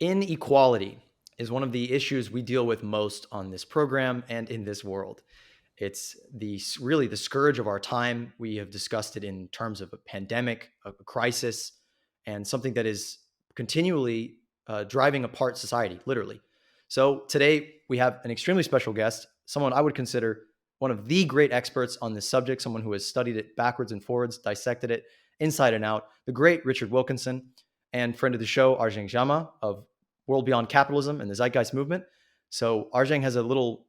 Inequality is one of the issues we deal with most on this program and in this world. It's really the scourge of our time. We have discussed it in terms of a pandemic, a crisis, and something that is continually driving apart society, literally. So today we have an extremely special guest, someone I would consider one of the great experts on this subject, someone who has studied it backwards and forwards, dissected it inside and out, the great Richard Wilkinson, and friend of the show, Arjang Jama of World Beyond Capitalism and the Zeitgeist Movement. So Arjang has a little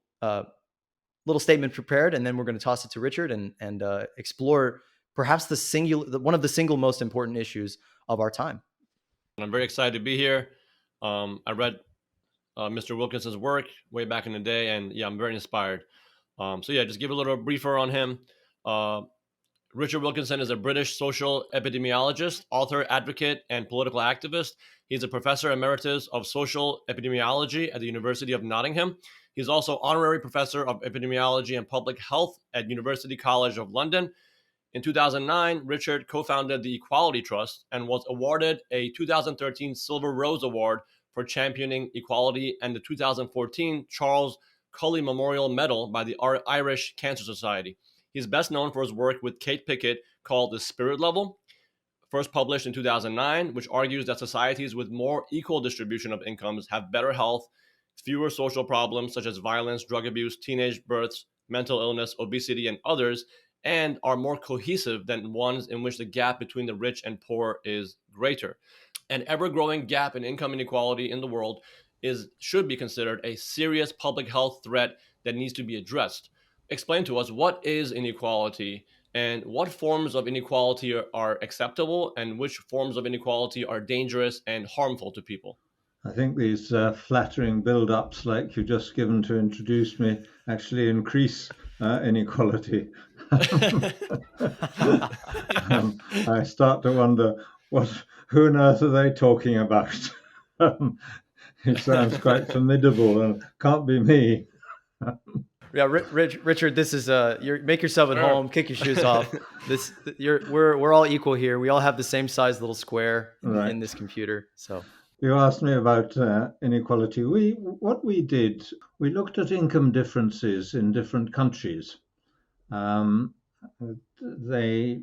statement prepared, and then we're going to toss it to Richard and explore perhaps one of the single most important issues of our time. I'm very excited to be here. I read Mr. Wilkinson's work way back in the day, and yeah, I'm very inspired. Just give a little briefer on him. Richard Wilkinson is a British social epidemiologist, author, advocate, and political activist. He's a professor emeritus of social epidemiology at the University of Nottingham. He's also honorary professor of epidemiology and public health at University College of London. In 2009, Richard co-founded the Equality Trust and was awarded a 2013 Silver Rose Award for championing equality and the 2014 Charles Cully Memorial Medal by the Irish Cancer Society. He's best known for his work with Kate Pickett called The Spirit Level, first published in 2009, which argues that societies with more equal distribution of incomes have better health, fewer social problems such as violence, drug abuse, teenage births, mental illness, obesity, and others, and are more cohesive than ones in which the gap between the rich and poor is greater. An ever-growing gap in income inequality in the world should be considered a serious public health threat that needs to be addressed. Explain to us, what is inequality and what forms of inequality are acceptable and which forms of inequality are dangerous and harmful to people? I think these flattering build-ups like you've just given to introduce me actually increase inequality. I start to wonder, who on earth are they talking about? It sounds quite formidable and can't be me. Yeah, Richard, this is make yourself at home, kick your shoes off. We're all equal here. We all have the same size little square in this computer. So you asked me about inequality. What we did, we looked at income differences in different countries. They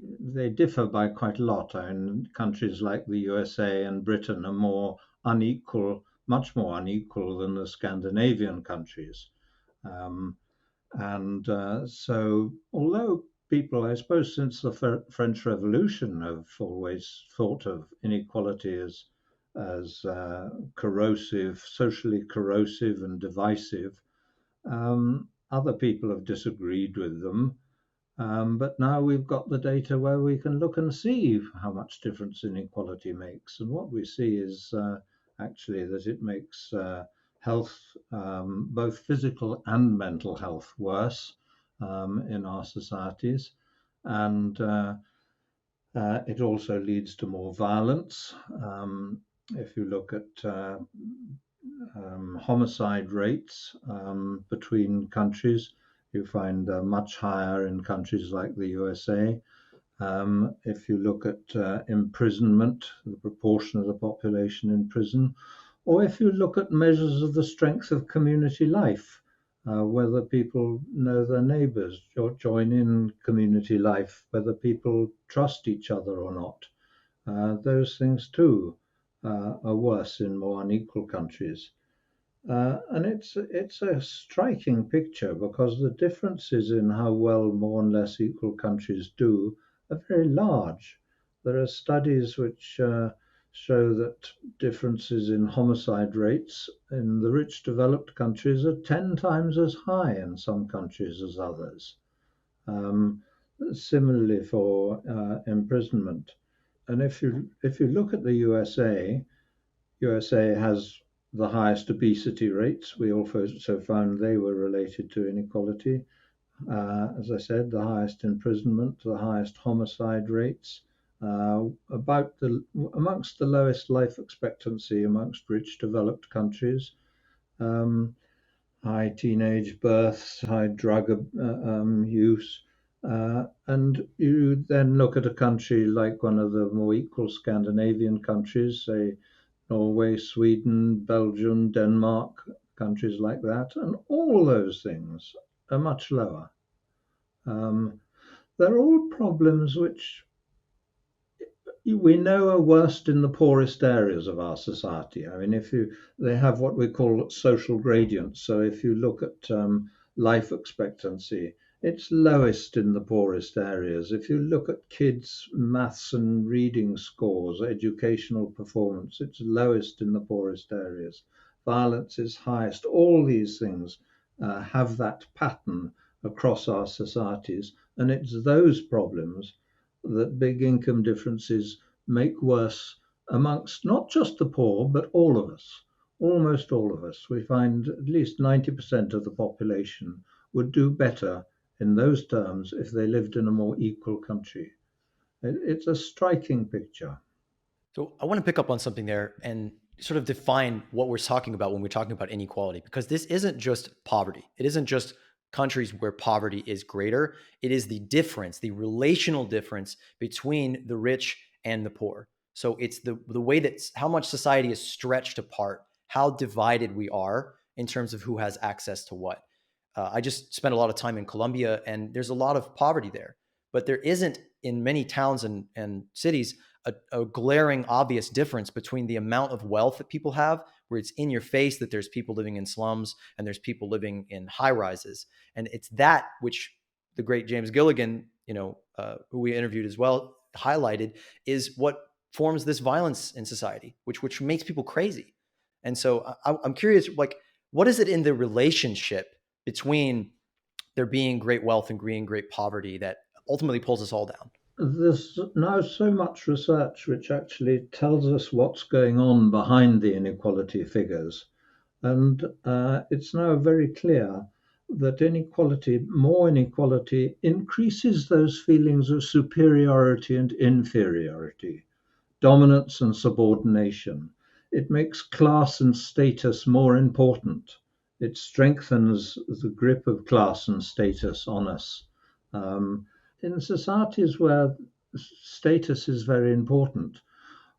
differ by quite a lot. And countries like the USA and Britain are more unequal, much more unequal than the Scandinavian countries. So, although people, I suppose, since the French Revolution, have always thought of inequality as corrosive, socially corrosive and divisive, other people have disagreed with them. But now we've got the data where we can look and see how much difference inequality makes. And what we see is actually that it makes health, both physical and mental health, worse in our societies. And it also leads to more violence. If you look at homicide rates between countries, you find much higher in countries like the USA. If you look at imprisonment, the proportion of the population in prison, or if you look at measures of the strength of community life, whether people know their neighbours, join in community life, whether people trust each other or not, those things too are worse in more unequal countries. And it's a striking picture because the differences in how well more and less equal countries do are very large. There are studies which show that differences in homicide rates in the rich developed countries are 10 times as high in some countries as others. Similarly for imprisonment. And if you look at the USA has the highest obesity rates. We also found they were related to inequality. As I said, the highest imprisonment, the highest homicide rates, amongst the lowest life expectancy amongst rich developed countries, high teenage births, high drug use. And you then look at a country like one of the more equal Scandinavian countries, say Norway, Sweden, Belgium, Denmark, countries like that, and all those things are much lower. They're all problems which we know are worst in the poorest areas of our society. I mean, they have what we call social gradients. So if you look at life expectancy, it's lowest in the poorest areas. If you look at kids' maths and reading scores, educational performance, it's lowest in the poorest areas. Violence is highest. All these things have that pattern across our societies, and it's those problems that big income differences make worse amongst not just the poor, but all of us. Almost all of us. We find at least 90% of the population would do better in those terms if they lived in a more equal country. It's a striking picture. So I want to pick up on something there and sort of define what we're talking about when we're talking about inequality, because this isn't just poverty. It isn't just countries where poverty is greater. It is the difference, the relational difference between the rich and the poor. So it's the way that how much society is stretched apart, how divided we are in terms of who has access to what. I just spent a lot of time in Colombia, and there's a lot of poverty there, but there isn't in many towns and cities a glaring, obvious difference between the amount of wealth that people have, where it's in your face that there's people living in slums and there's people living in high rises. And it's that which the great James Gilligan, who we interviewed as well, highlighted is what forms this violence in society, which makes people crazy. And so I'm curious, like, what is it in the relationship between there being great wealth and being great poverty that ultimately pulls us all down? There's now so much research which actually tells us what's going on behind the inequality figures. And it's now very clear that more inequality, increases those feelings of superiority and inferiority, dominance and subordination. It makes class and status more important. It strengthens the grip of class and status on us. Um, in societies where status is very important,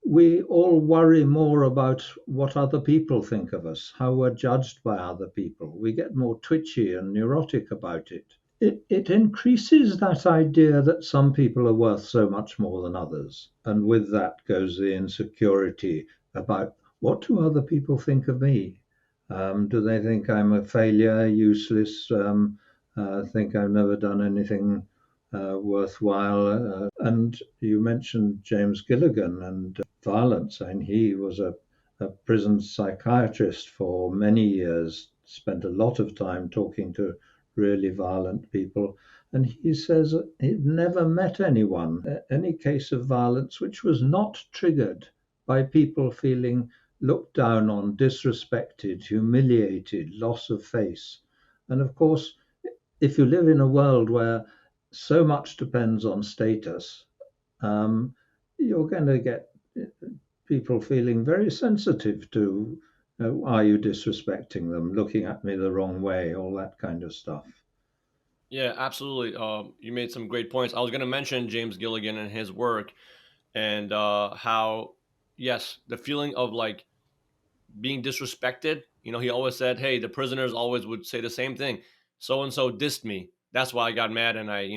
we all worry more about what other people think of us, how we're judged by other people. We get more twitchy and neurotic about it. It increases that idea that some people are worth so much more than others. And with that goes the insecurity about what do other people think of me? Do they think I'm a failure, useless, think I've never done anything worthwhile? And you mentioned James Gilligan and violence, and he was a prison psychiatrist for many years, spent a lot of time talking to really violent people. And he says he'd never met anyone, any case of violence, which was not triggered by people feeling looked down on, disrespected, humiliated, loss of face. And of course, if you live in a world where so much depends on status, you're going to get people feeling very sensitive to are you disrespecting them, looking at me the wrong way, all that kind of stuff. Yeah, absolutely. You made some great points. I was going to mention James Gilligan and his work, and how, yes, the feeling of like being disrespected. He always said, "Hey, the prisoners always would say the same thing. So and so dissed me. That's why I got mad and I,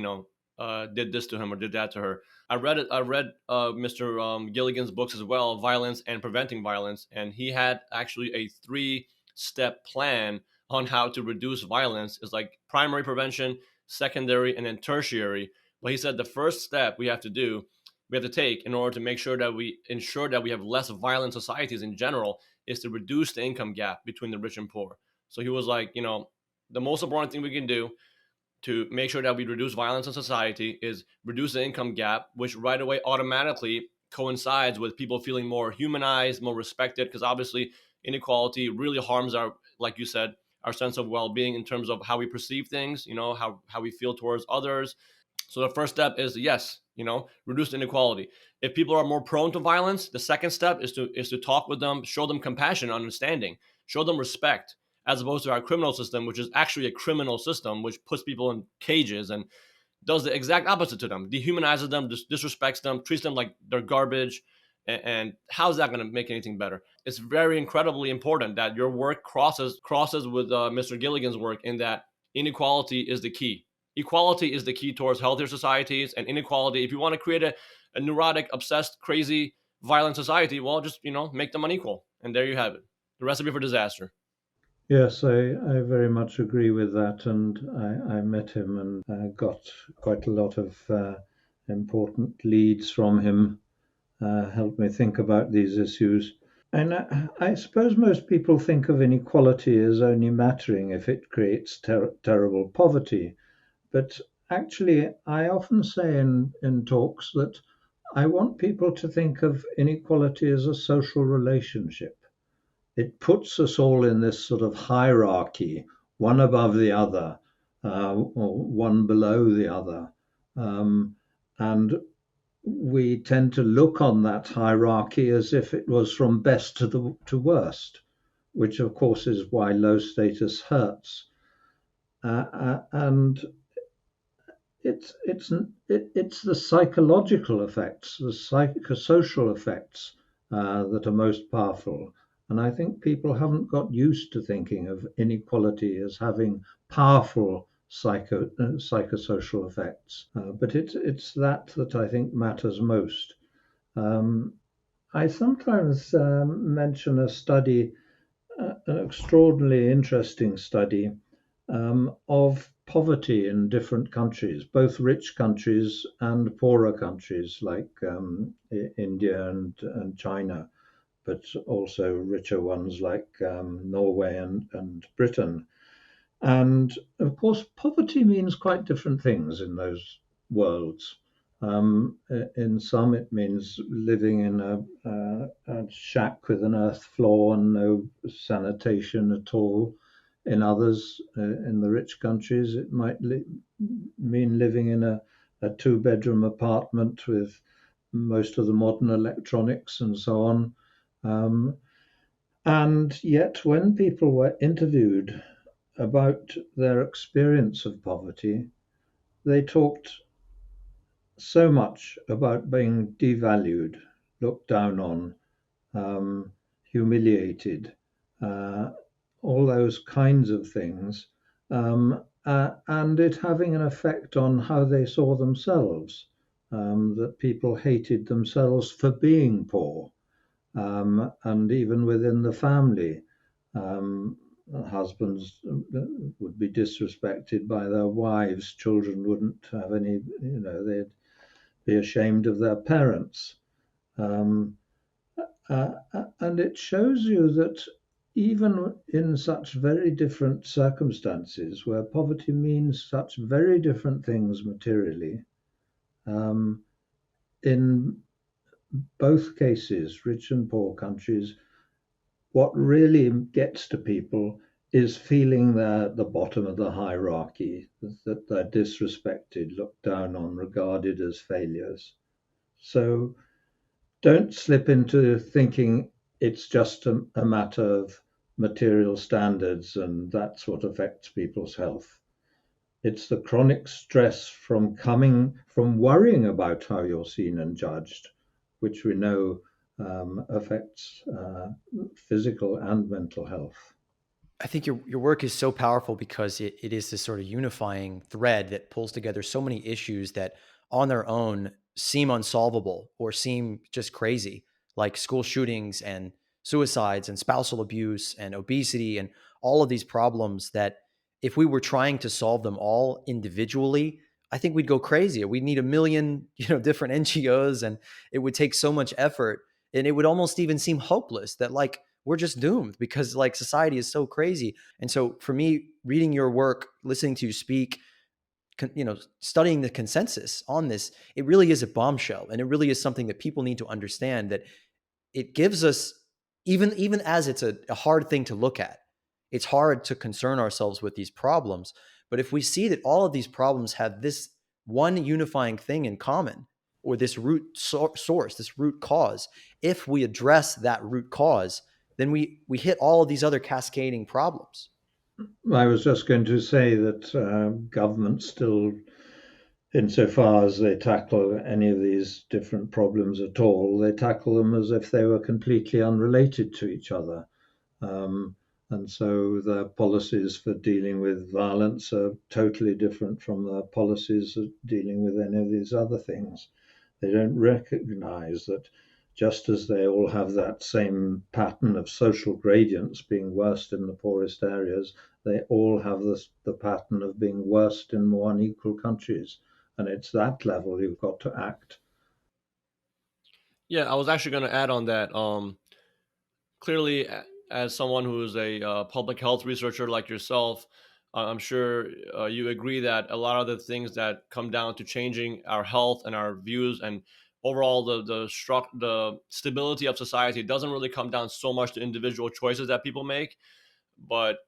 did this to him or did that to her." I read it. I read Mr. Gilligan's books as well, Violence and Preventing Violence, and he had actually a three-step plan on how to reduce violence. It's like primary prevention, secondary, and then tertiary. But he said the first step we have to take in order to make sure that we ensure that we have less violent societies in general is to reduce the income gap between the rich and poor. So he was like, the most important thing we can do to make sure that we reduce violence in society is reduce the income gap, which right away automatically coincides with people feeling more humanized, more respected, because obviously inequality really harms our, like you said, our sense of well-being in terms of how we perceive things, how we feel towards others. So the first step is, yes, reduce inequality. If people are more prone to violence, the second step is to talk with them, show them compassion, understanding, show them respect, as opposed to our criminal system, which is actually a criminal system, which puts people in cages and does the exact opposite to them, dehumanizes them, disrespects them, treats them like they're garbage. And how's that going to make anything better? it's very incredibly important that your work crosses with Mr. Gilligan's work, in that inequality is the key. Equality is the key towards healthier societies, and inequality, if you want to create a neurotic, obsessed, crazy, violent society, well, just make them unequal, and there you have it. The recipe for disaster. Yes, I very much agree with that, and I met him and got quite a lot of important leads from him, helped me think about these issues. And I suppose most people think of inequality as only mattering if it creates terrible poverty. But actually, I often say in talks that I want people to think of inequality as a social relationship. It puts us all in this sort of hierarchy, one above the other, or one below the other. And we tend to look on that hierarchy as if it was from best to worst, which of course is why low status hurts. And it's the psychological effects, the psychosocial effects that are most powerful. And I think people haven't got used to thinking of inequality as having powerful psychosocial effects. But it's that I think matters most. Um, I sometimes mention a study, an extraordinarily interesting study of poverty in different countries, both rich countries and poorer countries like India and China, but also richer ones like Norway and Britain. And of course, poverty means quite different things in those worlds. In some, it means living in a shack with an earth floor and no sanitation at all. In others, in the rich countries, it might mean living in a two-bedroom apartment with most of the modern electronics and so on. And yet, when people were interviewed about their experience of poverty, they talked so much about being devalued, looked down on, humiliated, uh, all those kinds of things, and it having an effect on how they saw themselves, that people hated themselves for being poor, and even within the family. Um, Husbands would be disrespected by their wives, children wouldn't have any, they'd be ashamed of their parents. Um, and it shows you that even in such very different circumstances, where poverty means such very different things materially, in both cases, rich and poor countries, what really gets to people is feeling they're at the bottom of the hierarchy, that they're disrespected, looked down on, regarded as failures. So don't slip into thinking it's just a matter of material standards and that's what affects people's health. It's the chronic stress from worrying about how you're seen and judged, which we know affects physical and mental health. I think your work is so powerful because it is this sort of unifying thread that pulls together so many issues that on their own seem unsolvable or seem just crazy, like school shootings and suicides and spousal abuse and obesity and all of these problems that if we were trying to solve them all individually, I think we'd go crazy. We'd need a million, different NGOs, and it would take so much effort, and it would almost even seem hopeless that like we're just doomed because like society is so crazy. And so for me, reading your work, listening to you speak, studying the consensus on this, it really is a bombshell, and it really is something that people need to understand, that it gives us, even as it's a hard thing to look at, it's hard to concern ourselves with these problems. But if we see that all of these problems have this one unifying thing in common, or this root source, this root cause, if we address that root cause, then we hit all of these other cascading problems. I was just going to say that governments still insofar as they tackle any of these different problems at all, they tackle them as if they were completely unrelated to each other. Um, and so the policies for dealing with violence are totally different from the policies of dealing with any of these other things. They don't recognize that just as they all have that same pattern of social gradients being worst in the poorest areas, they all have the pattern of being worst in more unequal countries. And it's that level you've got to act. Yeah, I was actually going to add on that. Clearly, as someone who is a public health researcher like yourself, I'm sure you agree that a lot of the things that come down to changing our health and our views and overall the stability of society doesn't really come down so much to individual choices that people make, but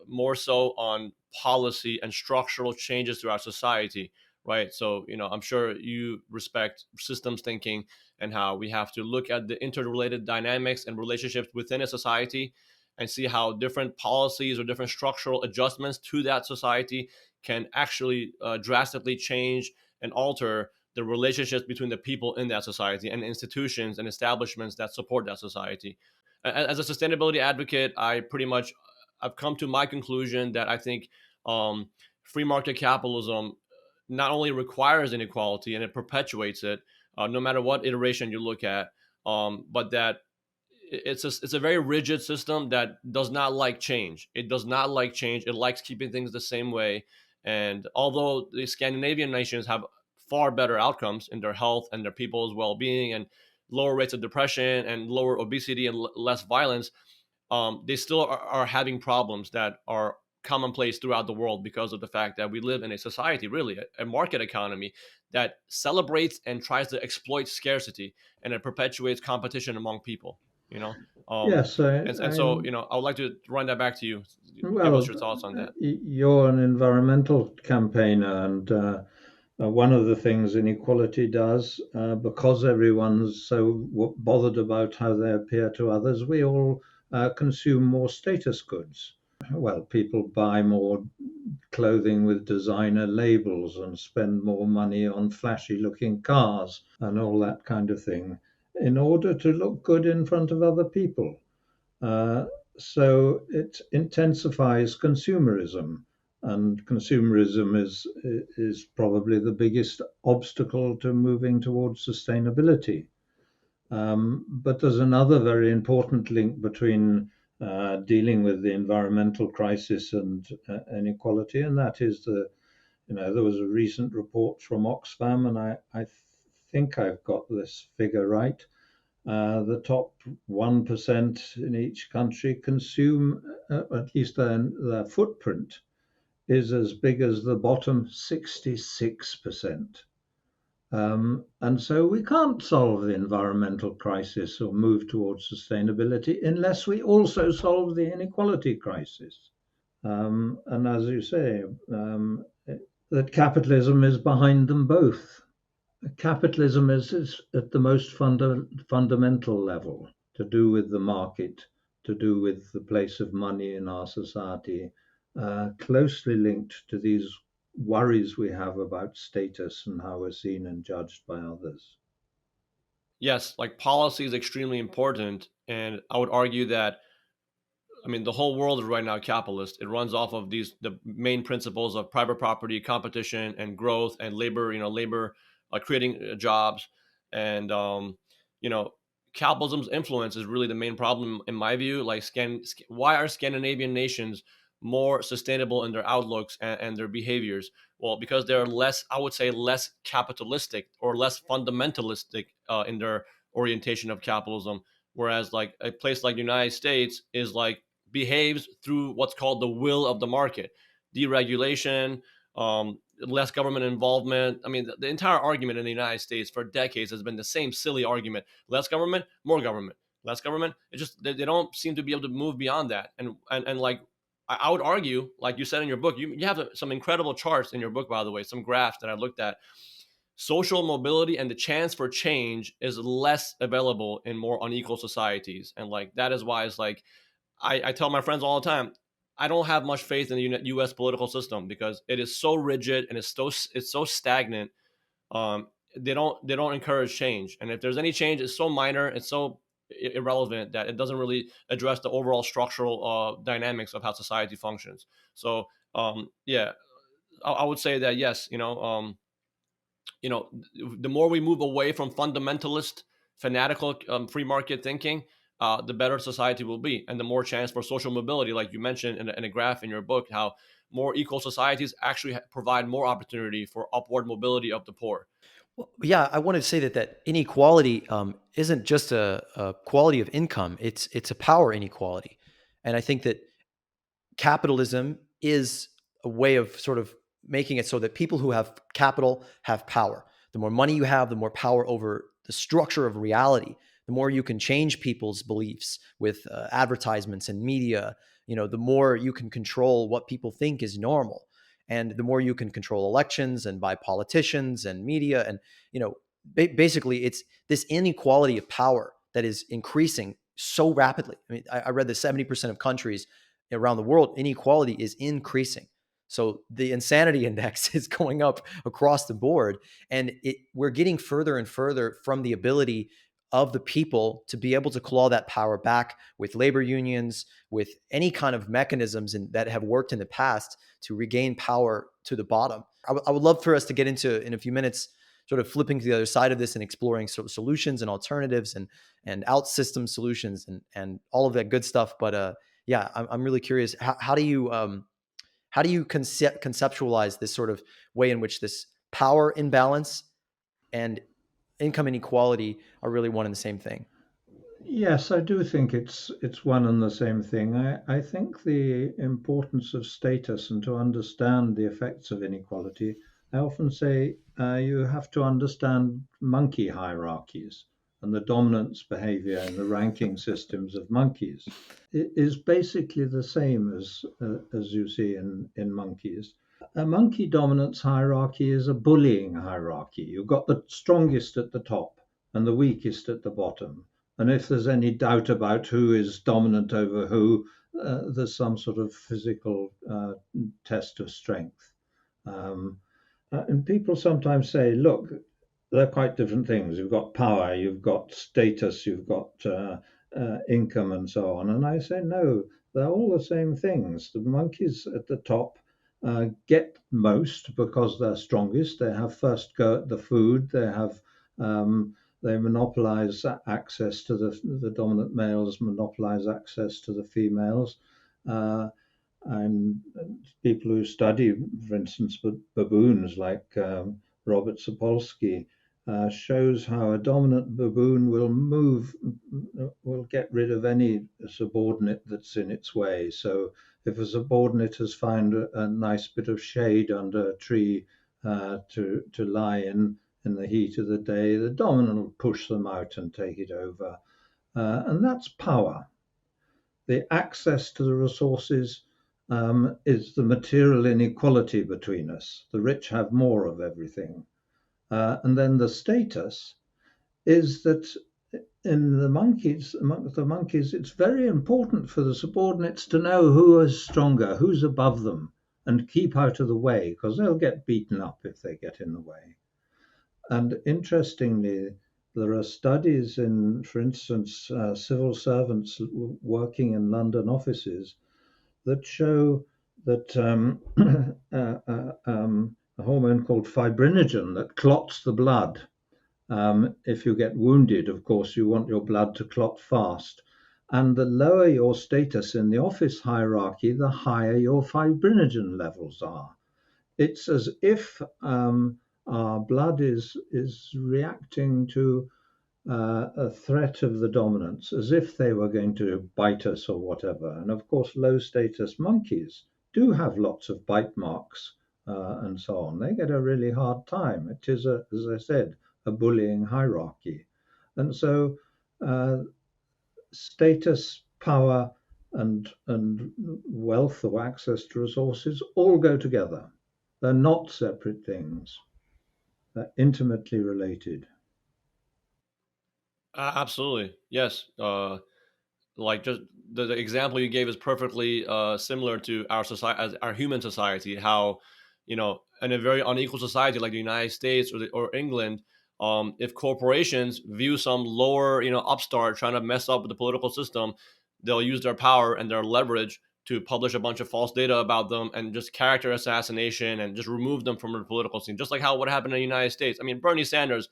more so on policy and structural changes to our society, right? So, I'm sure you respect systems thinking and how we have to look at the interrelated dynamics and relationships within a society and see how different policies or different structural adjustments to that society can actually drastically change and alter the relationships between the people in that society and institutions and establishments that support that society. As a sustainability advocate, I've come to my conclusion that I think free market capitalism not only requires inequality and it perpetuates it, no matter what iteration you look at, but that it's a very rigid system that does not like change. It does not like change. It likes keeping things the same way. And although the Scandinavian nations have far better outcomes in their health and their people's well-being and lower rates of depression and lower obesity and less violence, they still are having problems that are commonplace throughout the world because of the fact that we live in a society, really, a market economy that celebrates and tries to exploit scarcity and it perpetuates competition among people. You know, um, Yes, I, and I so I would like to run that back to you. Give us well, your thoughts on that. you're an environmental campaigner, and one of the things inequality does, because everyone's so bothered about how they appear to others, we all consume more status goods. Well, people buy more clothing with designer labels and spend more money on flashy looking cars and all that kind of thing in order to look good in front of other people. Uh, so it intensifies consumerism, and consumerism is probably the biggest obstacle to moving towards sustainability. But there's another very important link between dealing with the environmental crisis and inequality, and that is there was a recent report from Oxfam, and I think I've got this figure right. The top 1% in each country consume, at least their footprint is as big as the bottom 66%. And so we can't solve the environmental crisis or move towards sustainability unless we also solve the inequality crisis. And as you say, that capitalism is behind them both. Capitalism is at the most fundamental level to do with the market, to do with the place of money in our society, closely linked to these worries we have about status and how we're seen and judged by others. Yes, like policy is extremely important, and I would argue that the whole world is right now capitalist. It runs off of the main principles of private property, competition, and growth, and labor. Labor creating jobs, and you know, capitalism's influence is really the main problem in my view. Like, why are Scandinavian nations more sustainable in their outlooks and their behaviors? Well, because they're less, I would say, less capitalistic or less fundamentalistic in their orientation of capitalism. Whereas, like a place like the United States is like behaves through what's called the will of the market, deregulation, less government involvement. The entire argument in the United States for decades has been the same silly argument: less government, more government, less government. It just they don't seem to be able to move beyond that. And like I would argue, like you said in your book, you have some incredible charts in your book, by the way, some graphs that I looked at. Social mobility and the chance for change is less available in more unequal societies, and like that is why it's like I tell my friends all the time, I don't have much faith in the U.S. political system because it is so rigid and it's so stagnant. They don't encourage change, and if there's any change, it's so minor, it's so irrelevant that it doesn't really address the overall structural dynamics of how society functions. So yeah, I would say that yes, the more we move away from fundamentalist, fanatical free market thinking, the better society will be, and the more chance for social mobility, like you mentioned in a graph in your book, how more equal societies actually provide more opportunity for upward mobility of the poor. Well, yeah, I wanted to say that inequality isn't just a quality of income; it's a power inequality, and I think that capitalism is a way of sort of making it so that people who have capital have power. The more money you have, the more power over the structure of reality. The more you can change people's beliefs with advertisements and media, the more you can control what people think is normal, and the more you can control elections and by politicians and media, and basically, it's this inequality of power that is increasing so rapidly. I mean, I read that 70% of countries around the world, inequality is increasing. So the insanity index is going up across the board, and we're getting further and further from the ability of the people to be able to claw that power back with labor unions, with any kind of mechanisms that have worked in the past to regain power to the bottom. I would love for us to get into, in a few minutes, sort of flipping to the other side of this and exploring sort of solutions and alternatives and out system solutions and all of that good stuff. But yeah, I'm really curious. How do you conceptualize this sort of way in which this power imbalance and income inequality are really one and the same thing? Yes, I do think it's one and the same thing. I think the importance of status and to understand the effects of inequality, I often say you have to understand monkey hierarchies and the dominance behavior and the ranking systems of monkeys. It is basically the same as you see in monkeys. A monkey dominance hierarchy is a bullying hierarchy. You've got the strongest at the top and the weakest at the bottom. And if there's any doubt about who is dominant over who, there's some sort of physical test of strength. Um, and people sometimes say, look, they're quite different things. You've got power, you've got status, you've got income, and so on. And I say, no, they're all the same things. The monkeys at the top get most because they're strongest. They have first go at the food. They monopolize access to the dominant males, monopolize access to the females. And people who study, for instance, baboons like Robert Sapolsky shows how a dominant baboon will get rid of any subordinate that's in its way. So if a subordinate has found a nice bit of shade under a tree to lie in the heat of the day, the dominant will push them out and take it over. And that's power. The access to the resources is the material inequality between us. The rich have more of everything. And then the status is that amongst the monkeys, it's very important for the subordinates to know who is stronger, who's above them, and keep out of the way, because they'll get beaten up if they get in the way. And interestingly, there are studies in, for instance, civil servants working in London offices that show that a hormone called fibrinogen that clots the blood. If you get wounded, of course, you want your blood to clot fast. And the lower your status in the office hierarchy, the higher your fibrinogen levels are. It's as if our blood is reacting to a threat of the dominance, as if they were going to bite us or whatever. And of course, low status monkeys do have lots of bite marks and so on. They get a really hard time. It is, as I said, a bullying hierarchy. And so status, power, and wealth or access to resources all go together. They're not separate things. They're intimately related. Absolutely, yes. like just the example you gave is perfectly similar to our society, as our human society. How, in a very unequal society like the United States or England, if corporations view some lower, upstart trying to mess up with the political system, they'll use their power and their leverage to publish a bunch of false data about them and just character assassination and just remove them from the political scene. Just like how what happened in the United States. I mean, Bernie Sanders,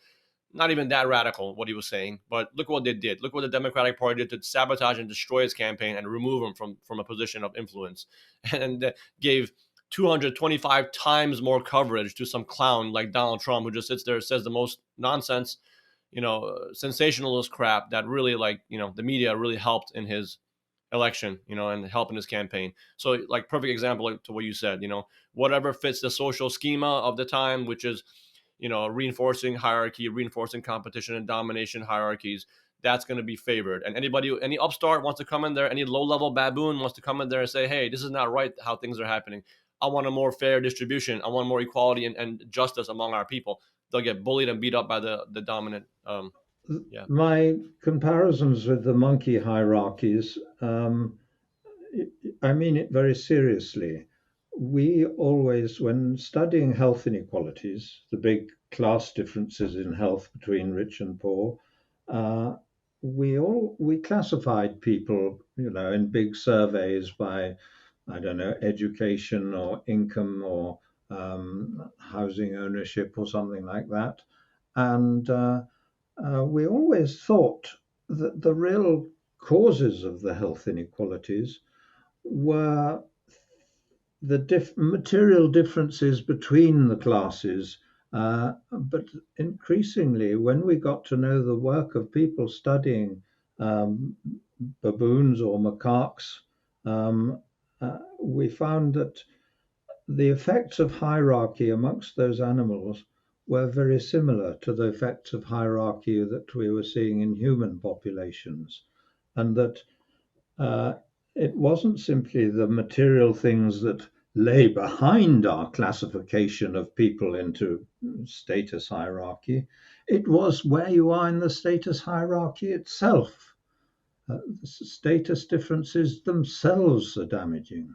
not even that radical what he was saying, but look what they did. Look what the Democratic Party did to sabotage and destroy his campaign and remove him from a position of influence, and gave 225 times more coverage to some clown like Donald Trump, who just sits there and says the most nonsense, sensationalist crap that really, like, the media really helped in his election, and help in his campaign. So, like, perfect example, like, to what you said, whatever fits the social schema of the time, which is, reinforcing hierarchy, reinforcing competition and domination hierarchies, that's going to be favored. And any upstart wants to come in there, any low-level baboon wants to come in there and say, hey, this is not right how things are happening. I want a more fair distribution. I want more equality and justice among our people. They'll get bullied and beat up by the dominant. Yeah. My comparisons with the monkey hierarchies, I mean it very seriously. We always, when studying health inequalities, the big class differences in health between rich and poor, uh, we classified people, in big surveys by, I don't know, education or income or housing ownership or something like that, and we always thought that the real causes of the health inequalities were the material differences between the classes. But increasingly, when we got to know the work of people studying baboons or macaques, we found that the effects of hierarchy amongst those animals were very similar to the effects of hierarchy that we were seeing in human populations, and that uh, it wasn't simply the material things that lay behind our classification of people into status hierarchy. It was where you are in the status hierarchy itself. The status differences themselves are damaging.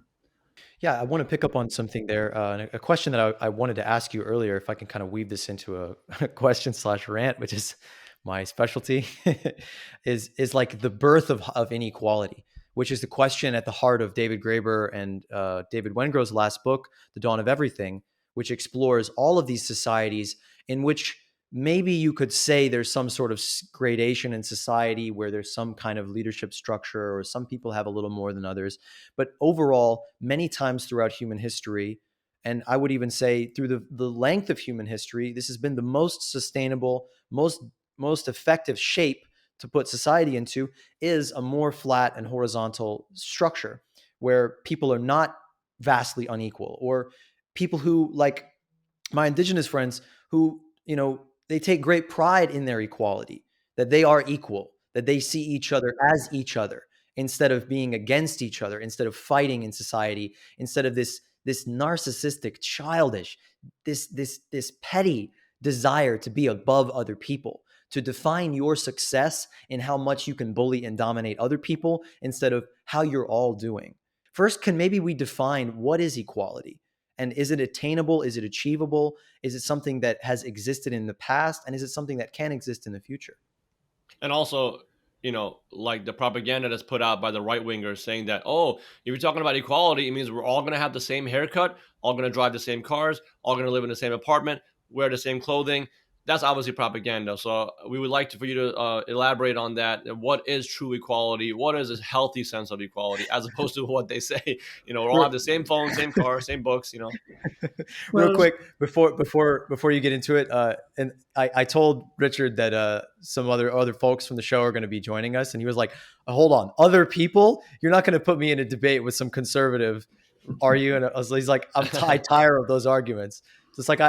Yeah, I want to pick up on something there. A question that I wanted to ask you earlier, if I can kind of weave this into a question slash rant, which is my specialty, is like the birth of inequality, which is the question at the heart of David Graeber and David Wengrow's last book, The Dawn of Everything, which explores all of these societies in which maybe you could say there's some sort of gradation in society where there's some kind of leadership structure or some people have a little more than others. But overall, many times throughout human history, and I would even say through the length of human history, this has been the most sustainable, most effective shape to put society into is a more flat and horizontal structure where people are not vastly unequal, or people who, like my indigenous friends, who, they take great pride in their equality, that they are equal, that they see each other as each other instead of being against each other, instead of fighting in society, instead of this narcissistic, childish, this petty desire to be above other people, to define your success in how much you can bully and dominate other people instead of how you're all doing. First, can maybe we define what is equality? And is it attainable? Is it achievable? Is it something that has existed in the past? And is it something that can exist in the future? And also, like the propaganda that's put out by the right wingers saying that, oh, if you're talking about equality, it means we're all going to have the same haircut, all going to drive the same cars, all going to live in the same apartment, wear the same clothing. That's obviously propaganda. So we would like for you to elaborate on that. What is true equality? What is a healthy sense of equality, as opposed to what they say? We all have the same phone, same car, same books. Real Well, quick before you get into it, and I told Richard that some other folks from the show are going to be joining us, and he was like, "Hold on, other people? You're not going to put me in a debate with some conservative, are you?" And he's like, "I'm tired of those arguments." So it's like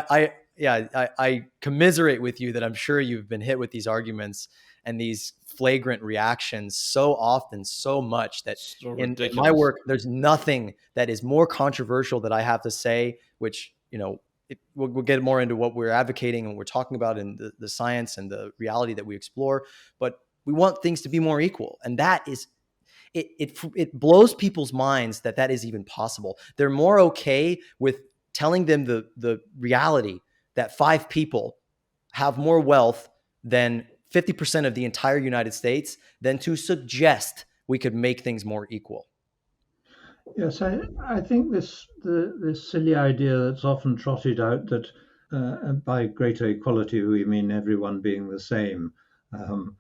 I commiserate with you that I'm sure you've been hit with these arguments and these flagrant reactions so often, so much that So in my ridiculous. work, there's nothing that is more controversial that I have to say, which, we'll get more into what we're advocating and we're talking about in the science and the reality that we explore. But we want things to be more equal. And that is it blows people's minds that that is even possible. They're more okay with telling them the reality that 5 people have more wealth than 50% of the entire United States than to suggest we could make things more equal. Yes, I think this silly idea that's often trotted out that by greater equality we mean everyone being the same. Um,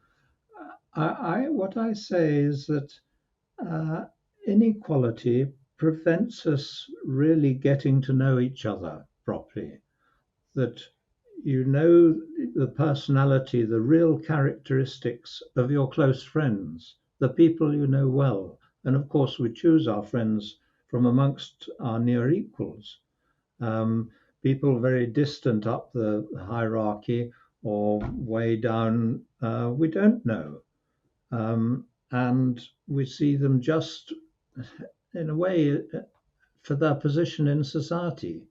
what I say is that uh, inequality prevents us really getting to know each other properly. That you know the personality, the real characteristics of your close friends, the people you know well. And of course, we choose our friends from amongst our near equals. Um, People very distant up the hierarchy or way down, we don't know. And we see them just in a way for their position in society.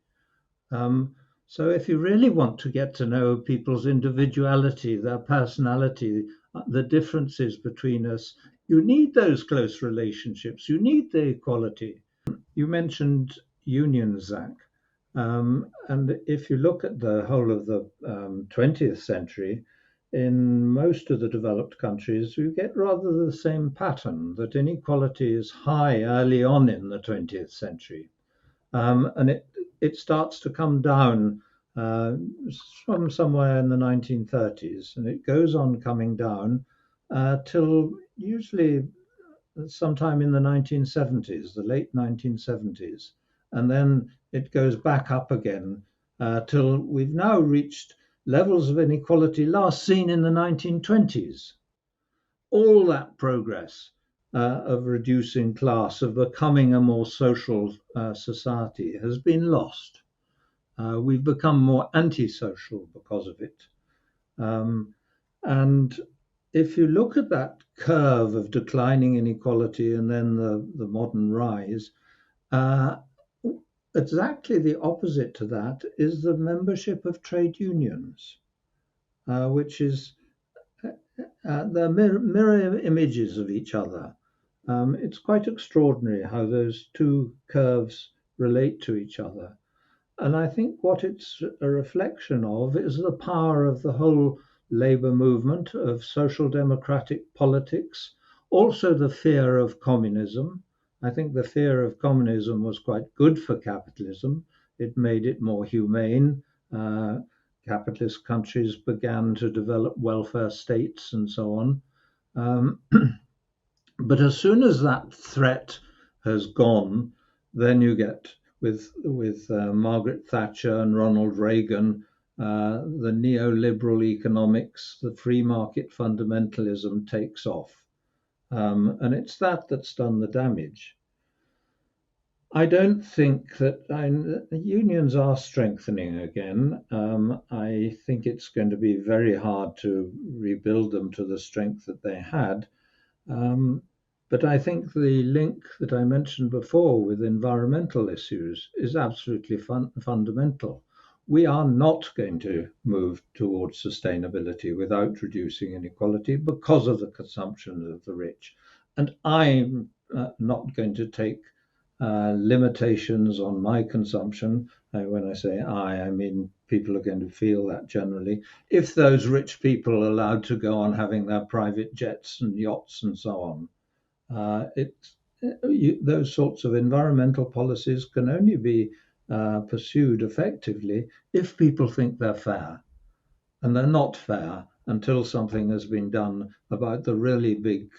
Um, so if you really want to get to know people's individuality, their personality, the differences between us, you need those close relationships. You need the equality. You mentioned unions, Zach. And if you look at the whole of the 20th century, in most of the developed countries, you get rather the same pattern that inequality is high early on in the 20th century. And it starts to come down uh, from somewhere in the 1930s, and it goes on coming down till usually sometime in the 1970s, the late 1970s, and then it goes back up again till we've now reached levels of inequality last seen in the 1920s. All that progress of reducing class, of becoming a more social society, has been lost. We've become more antisocial because of it. Um, and if you look at that curve of declining inequality and then the modern rise, uh, exactly the opposite to that is the membership of trade unions, which is they're mirror images of each other. It's quite extraordinary how those two curves relate to each other. And I think what it's a reflection of is the power of the whole labor movement, of social democratic politics, also the fear of communism. I think the fear of communism was quite good for capitalism. It made it more humane. Uh, Capitalist countries began to develop welfare states and so on. Um, but as soon as that threat has gone, then you get with Margaret Thatcher and Ronald Reagan, the neoliberal economics, the free market fundamentalism takes off, and it's that that's done the damage. I don't think that unions are strengthening again. I think it's going to be very hard to rebuild them to the strength that they had. Um, but I think the link that I mentioned before with environmental issues is absolutely fundamental. We are not going to move towards sustainability without reducing inequality because of the consumption of the rich. And I'm not going to take limitations on my consumption. When I say I mean people are going to feel that generally. If those rich people are allowed to go on having their private jets and yachts and so on, those sorts of environmental policies can only be pursued effectively if people think they're fair. And they're not fair until something has been done about the really big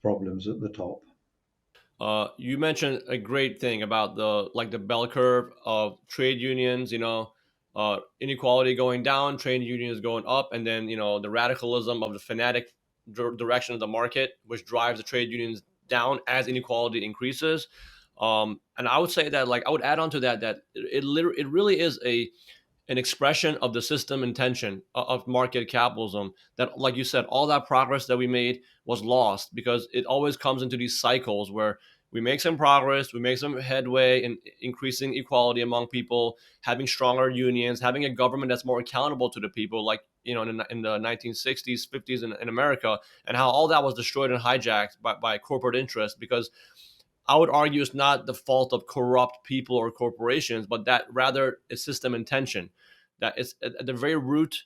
problems at the top. You mentioned a great thing about the bell curve of trade unions. Inequality going down, trade unions going up, and then the radicalism of the fanatic direction of the market, which drives the trade unions down as inequality increases. And I would say that, like, I would add on to that it really is an expression of the system intention of market capitalism, that, like you said, all that progress that we made was lost because it always comes into these cycles where we make some progress, we make some headway in increasing equality among people, having stronger unions, having a government that's more accountable to the people, like in the 1960s, 50s in America, and how all that was destroyed and hijacked by corporate interests. Because I would argue it's not the fault of corrupt people or corporations, but that rather is system intention. That is at the very root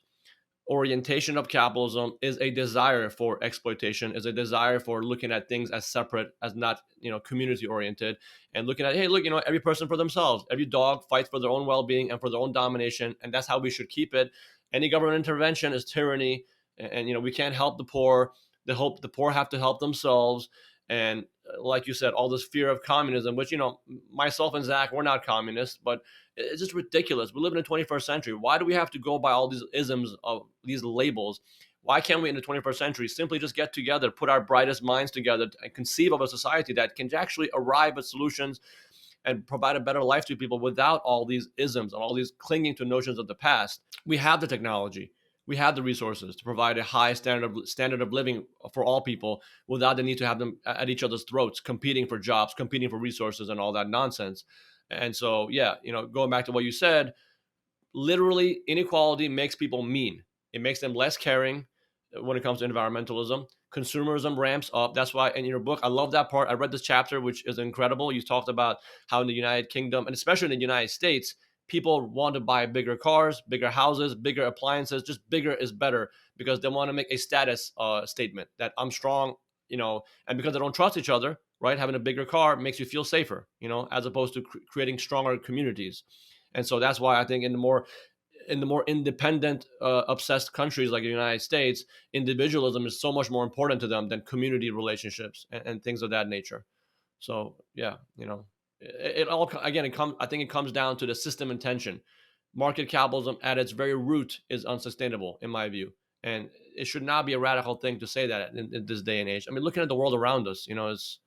orientation of capitalism is a desire for exploitation, is a desire for looking at things as separate, as not community oriented, and looking at, hey, look, every person for themselves, every dog fights for their own well-being and for their own domination, and that's how we should keep it. Any government intervention is tyranny, and we can't help the poor. The poor have to help themselves. And like you said, all this fear of communism, which myself and Zach, we're not communists, but it's just ridiculous. We live in the 21st century. Why do we have to go by all these isms of these labels? Why can't we in the 21st century simply just get together, put our brightest minds together, and conceive of a society that can actually arrive at solutions and provide a better life to people without all these isms and all these clinging to notions of the past? We have the technology. We have the resources to provide a high standard of living for all people without the need to have them at each other's throats, competing for jobs, competing for resources, and all that nonsense. And so, going back to what you said, literally inequality makes people mean. It makes them less caring when it comes to environmentalism. Consumerism ramps up. That's why in your book, I love that part. I read this chapter, which is incredible. You talked about how in the United Kingdom, and especially in the United States, people want to buy bigger cars, bigger houses, bigger appliances. Just bigger is better because they want to make a status statement that I'm strong, and because they don't trust each other, right? Having a bigger car makes you feel safer, as opposed to creating stronger communities. And so that's why I think in the more independent, obsessed countries like the United States, individualism is so much more important to them than community relationships and things of that nature. So yeah, it all again I think it comes down to the system intention. Market capitalism at its very root is unsustainable in my view, and it should not be a radical thing to say that in this day and age. I mean, looking at the world around us, it's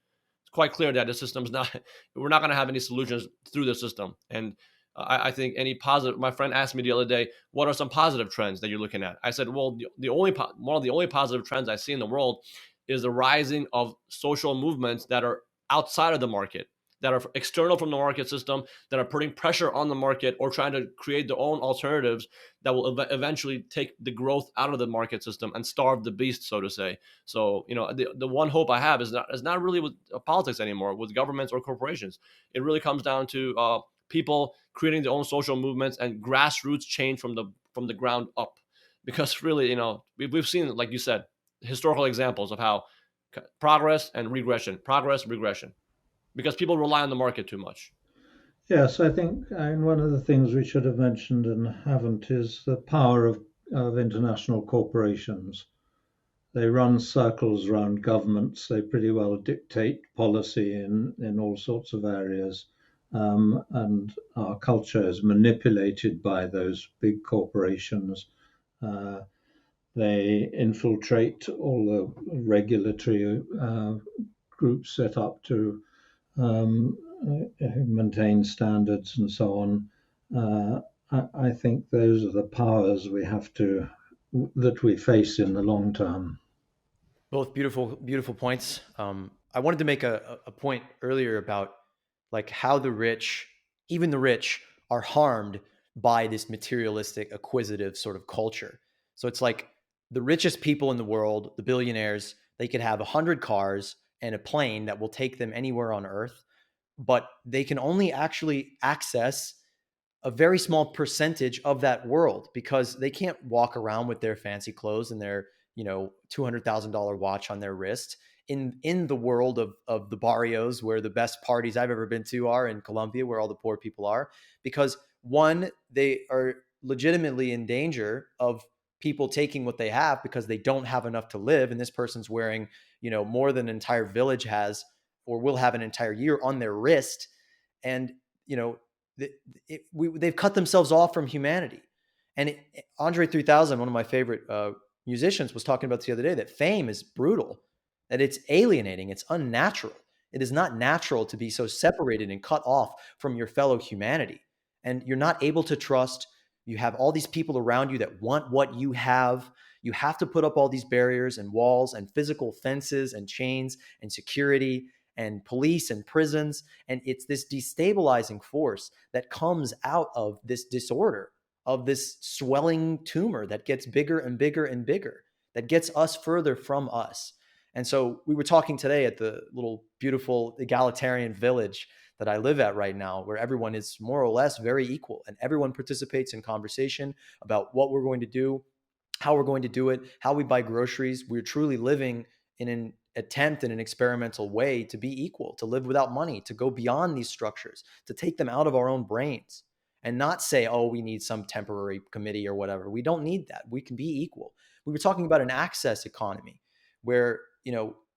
quite clear that the system's not. We're not going to have any solutions through the system, and I think any positive. My friend asked me the other day, "What are some positive trends that you're looking at?" I said, "Well, one of the only positive trends I see in the world is the rising of social movements that are outside of the market, that are external from the market system, that are putting pressure on the market or trying to create their own alternatives that will eventually take the growth out of the market system and starve the beast, so to say." So, the one hope I have is not really with politics anymore, with governments or corporations. It really comes down to people creating their own social movements and grassroots change from the ground up. Because really, we've seen, like you said, historical examples of how progress, regression, because people rely on the market too much. Yes, I think one of the things we should have mentioned and haven't is the power of international corporations. They run circles around governments. They pretty well dictate policy in all sorts of areas. And our culture is manipulated by those big corporations. They infiltrate all the regulatory groups set up to maintain standards and so on. I think those are the powers that we face in the long term. Both beautiful, beautiful points. I wanted to make a point earlier about like how the rich, even the rich, are harmed by this materialistic, acquisitive sort of culture. So it's like the richest people in the world, the billionaires, they could have 100 cars and a plane that will take them anywhere on Earth, but they can only actually access a very small percentage of that world because they can't walk around with their fancy clothes and their $200,000 watch on their wrist in the world of the barrios where the best parties I've ever been to are in Colombia, where all the poor people are, because one, they are legitimately in danger of people taking what they have because they don't have enough to live, and this person's wearing more than an entire village has or will have an entire year on their wrist, and they've cut themselves off from humanity. And Andre 3000, one of my favorite musicians, was talking about the other day that fame is brutal, that it's alienating, it's unnatural. It is not natural to be so separated and cut off from your fellow humanity. And you're not able to trust. You have all these people around you that want what you have. You have to put up all these barriers and walls and physical fences and chains and security and police and prisons. And it's this destabilizing force that comes out of this disorder of this swelling tumor that gets bigger and bigger and bigger, that gets us further from us. And so we were talking today at the little beautiful egalitarian village that I live at right now, where everyone is more or less very equal and everyone participates in conversation about what we're going to do, how we're going to do it, how we buy groceries. We're truly living in an attempt in an experimental way to be equal, to live without money, to go beyond these structures, to take them out of our own brains and not say, oh, we need some temporary committee or whatever. We don't need that. We can be equal. We were talking about an access economy where,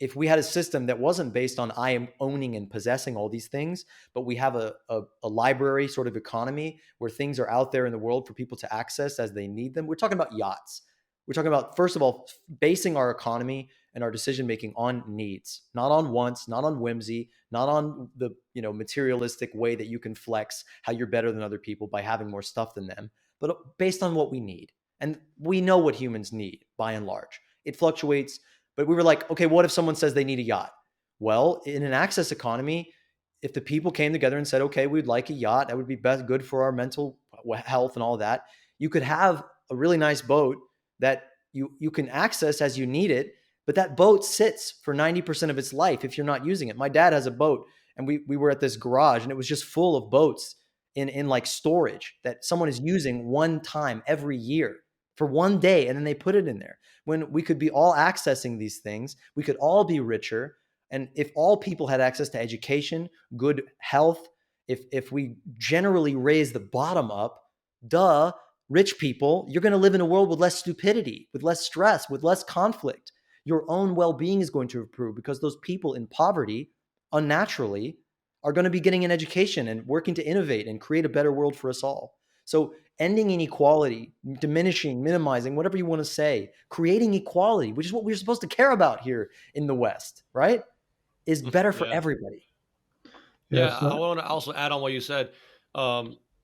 if we had a system that wasn't based on I am owning and possessing all these things, but we have a library sort of economy where things are out there in the world for people to access as they need them. We're talking about yachts. We're talking about, first of all, basing our economy and our decision making on needs, not on wants, not on whimsy, not on the materialistic way that you can flex how you're better than other people by having more stuff than them, but based on what we need. And we know what humans need by and large. It fluctuates, but we were like, okay, what if someone says they need a yacht? Well, in an access economy, if the people came together and said, okay, we'd like a yacht, that would be good for our mental health and all that, you could have a really nice boat that you can access as you need it, but that boat sits for 90% of its life if you're not using it. My dad has a boat, and we were at this garage, and it was just full of boats in like storage that someone is using one time every year for one day, and then they put it in there. When we could be all accessing these things, we could all be richer. And if all people had access to education, good health, if we generally raise the bottom up, rich people, you're going to live in a world with less stupidity, with less stress, with less conflict. Your own well-being is going to improve because those people in poverty, unnaturally, are going to be getting an education and working to innovate and create a better world for us all. So ending inequality, diminishing, minimizing, whatever you want to say, creating equality, which is what we're supposed to care about here in the West, right, is better for Yeah. everybody. Yeah, Yes, I want to also add on what you said.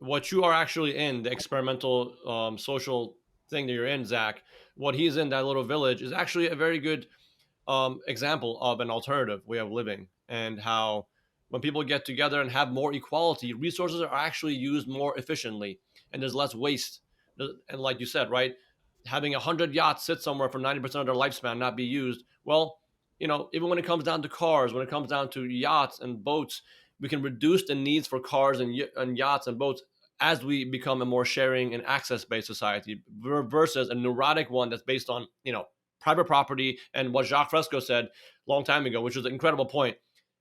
What you are actually in, the experimental social thing that you're in, Zach, what he's in, that little village, is actually a very good example of an alternative way of living, and how when people get together and have more equality, resources are actually used more efficiently and there's less waste. And like you said, right, having 100 yachts sit somewhere for 90% of their lifespan not be used, well, even when it comes down to cars, when it comes down to yachts and boats, we can reduce the needs for cars and yachts and boats as we become a more sharing and access based society versus a neurotic one that's based on private property. And what Jacques Fresco said a long time ago, which was an incredible point.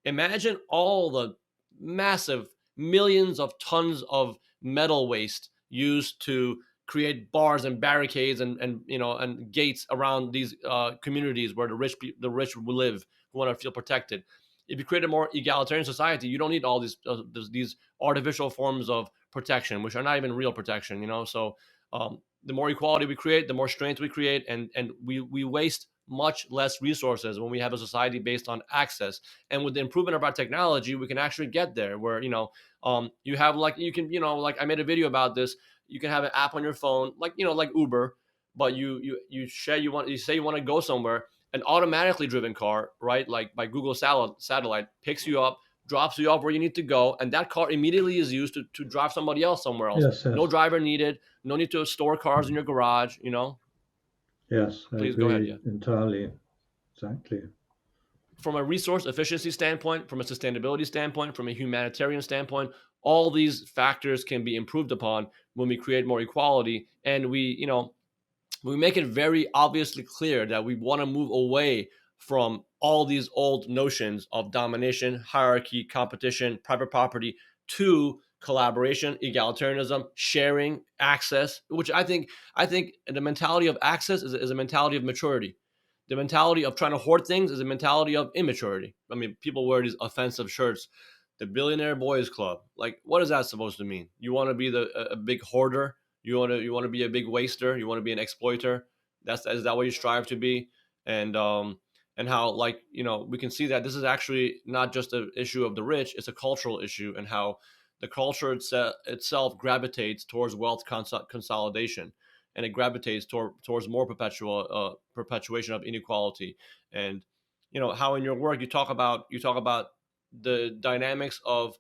Imagine all the massive millions of tons of metal waste used to create bars and barricades and gates around these communities where the rich live, who want to feel protected. If you create a more egalitarian society, you don't need all these artificial forms of protection, which are not even real protection. So the more equality we create, the more strength we create, and we waste much less resources when we have a society based on access. And with the improvement of our technology, we can actually get there where you have like I made a video about this. You can have an app on your phone, like Uber, but you say you want to go somewhere, an automatically driven car, right, like by Google satellite, picks you up, drops you off where you need to go, and that car immediately is used to drive somebody else somewhere else. yes, No yes, driver needed, no need to store cars in your garage. yes. I Please go ahead. agree Yeah. entirely. Exactly. From a resource efficiency standpoint, from a sustainability standpoint, from a humanitarian standpoint, all these factors can be improved upon when we create more equality, and we make it very obviously clear that we want to move away from all these old notions of domination, hierarchy, competition, private property, to collaboration, egalitarianism, sharing, access, which I think the mentality of access is a mentality of maturity. The mentality of trying to hoard things is a mentality of immaturity. I mean, people wear these offensive shirts, the Billionaire Boys Club. Like, what is that supposed to mean? You want to be a big hoarder? You want to be a big waster? You want to be an exploiter? Is that what you strive to be? And how, like, we can see that this is actually not just an issue of the rich; it's a cultural issue, and how the culture itself gravitates towards wealth consolidation, and it gravitates towards more perpetuation of inequality. And how in your work you talk about the dynamics of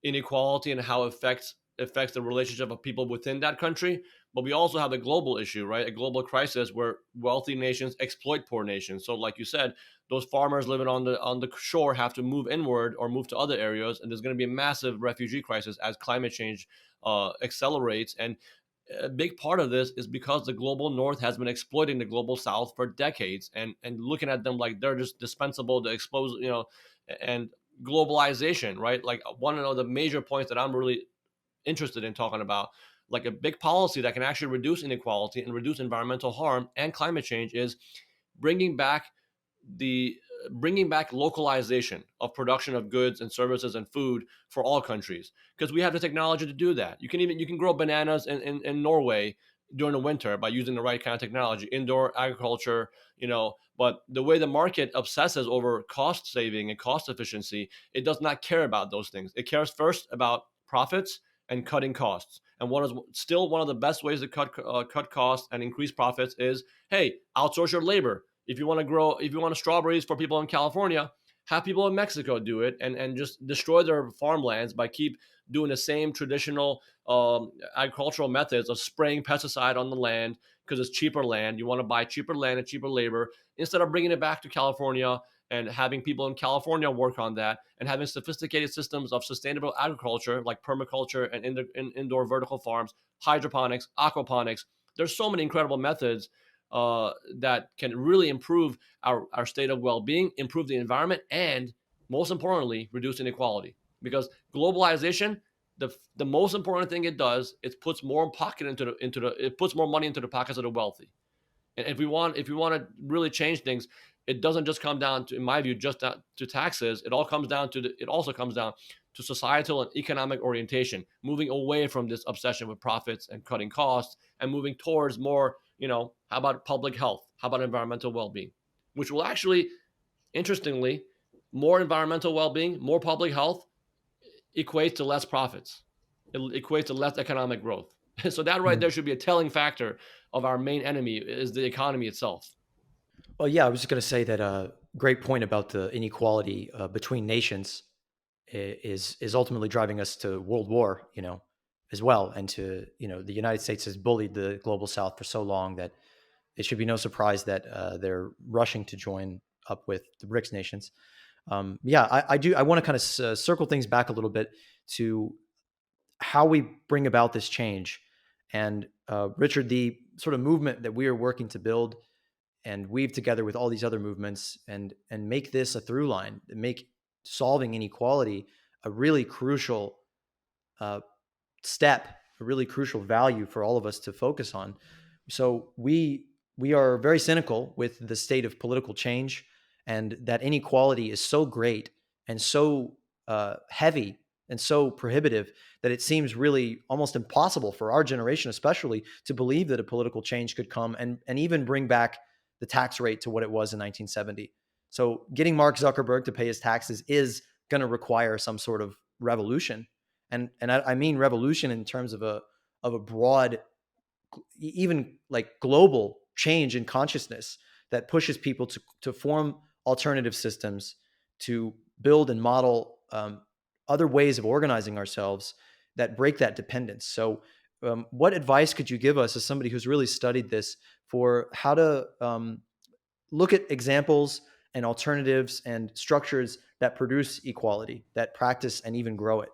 inequality and how it affects affects the relationship of people within that country. But we also have the global issue, right? A global crisis where wealthy nations exploit poor nations. So, like you said, those farmers living on the shore have to move inward or move to other areas, and there's going to be a massive refugee crisis as climate change accelerates. And a big part of this is because the global north has been exploiting the global south for decades, and looking at them like they're just dispensable to expose, and globalization, right? Like one of the major points that I'm really interested in talking about, like a big policy that can actually reduce inequality and reduce environmental harm and climate change, is bringing back the bringing back localization of production of goods and services and food for all countries, because we have the technology to do that. You can grow bananas in Norway during the winter by using the right kind of technology, indoor agriculture, but the way the market obsesses over cost saving and cost efficiency, it does not care about those things. It cares first about profits and cutting costs. And one of the best ways to cut costs and increase profits is, hey, outsource your labor. If you want strawberries for people in California, have people in Mexico do it, and just destroy their farmlands by keep doing the same traditional agricultural methods of spraying pesticide on the land because it's cheaper land. You want to buy cheaper land and cheaper labor instead of bringing it back to California and having people in California work on that, and having sophisticated systems of sustainable agriculture like permaculture and indoor vertical farms, hydroponics, aquaponics. There's so many incredible methods that can really improve our state of well-being, improve the environment, and most importantly, reduce inequality. Because globalization, the most important thing it does, it puts more it puts more money into the pockets of the wealthy. And if we want to really change things, it doesn't just come down to, in my view, just to taxes. It also comes down to societal and economic orientation, moving away from this obsession with profits and cutting costs, and moving towards more, how about public health? How about environmental well-being? Which will actually, interestingly, more environmental well-being, more public health equates to less profits. It equates to less economic growth. So that right there should be a telling factor of our main enemy is the economy itself. Well, yeah, I was just going to say that great point about the inequality between nations is ultimately driving us to world war, as well, and to the United States has bullied the global South for so long that it should be no surprise that they're rushing to join up with the BRICS nations. Yeah, I do. I want to kind of circle things back a little bit to how we bring about this change. And Richard, the sort of movement that we are working to build and weave together with all these other movements and make this a through line, make solving inequality a really crucial uh, step, a really crucial value for all of us to focus on. So we are very cynical with the state of political change, and that inequality is so great and so heavy and so prohibitive that it seems really almost impossible for our generation, especially, to believe that a political change could come and even bring back the tax rate to what it was in 1970. So getting Mark Zuckerberg to pay his taxes is going to require some sort of revolution, and I mean revolution in terms of a broad, even like global change in consciousness that pushes people to form alternative systems, to build and model other ways of organizing ourselves that break that dependence. So, what advice could you give us as somebody who's really studied this for how to look at examples and alternatives and structures that produce equality, that practice and even grow it?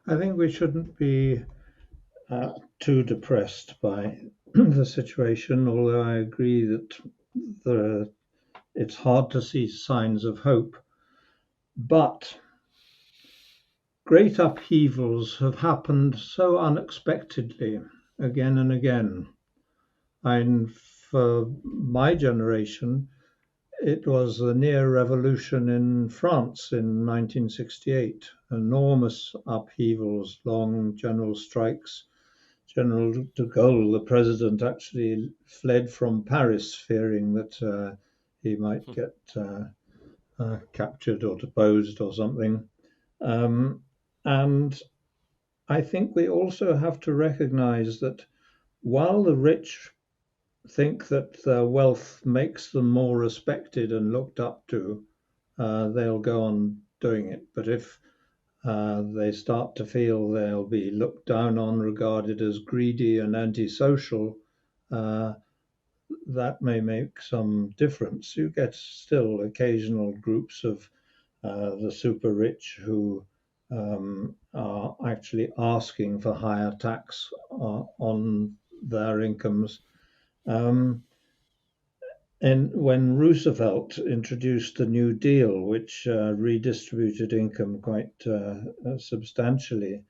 I think we shouldn't be too depressed by the situation, although I agree that it's hard to see signs of hope. But great upheavals have happened so unexpectedly again and again. And for my generation, it was the near revolution in France in 1968, enormous upheavals, long general strikes. General de Gaulle, the president, actually fled from Paris, fearing that he might get captured or deposed or something. And I think we also have to recognize that while the rich think that their wealth makes them more respected and looked up to, they'll go on doing it. But if they start to feel they'll be looked down on, regarded as greedy and antisocial, uh, that may make some difference. You get still occasional groups of the super rich who are actually asking for higher tax on their incomes. Um, and when Roosevelt introduced the New Deal, which redistributed income quite substantially,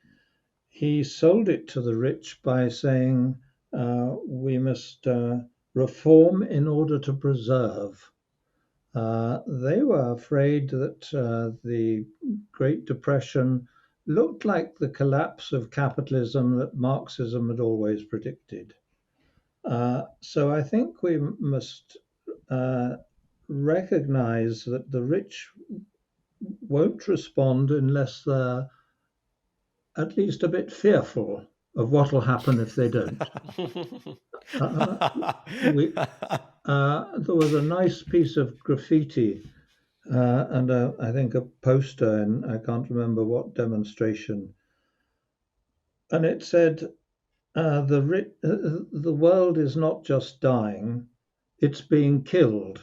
he sold it to the rich by saying we must reform in order to preserve. They were afraid that the Great Depression looked like the collapse of capitalism that Marxism had always predicted. So I think we must recognize that the rich won't respond unless they're at least a bit fearful of what will happen if they don't. There was a nice piece of graffiti and I think a poster, and I can't remember what demonstration, and it said, "The world is not just dying; it's being killed,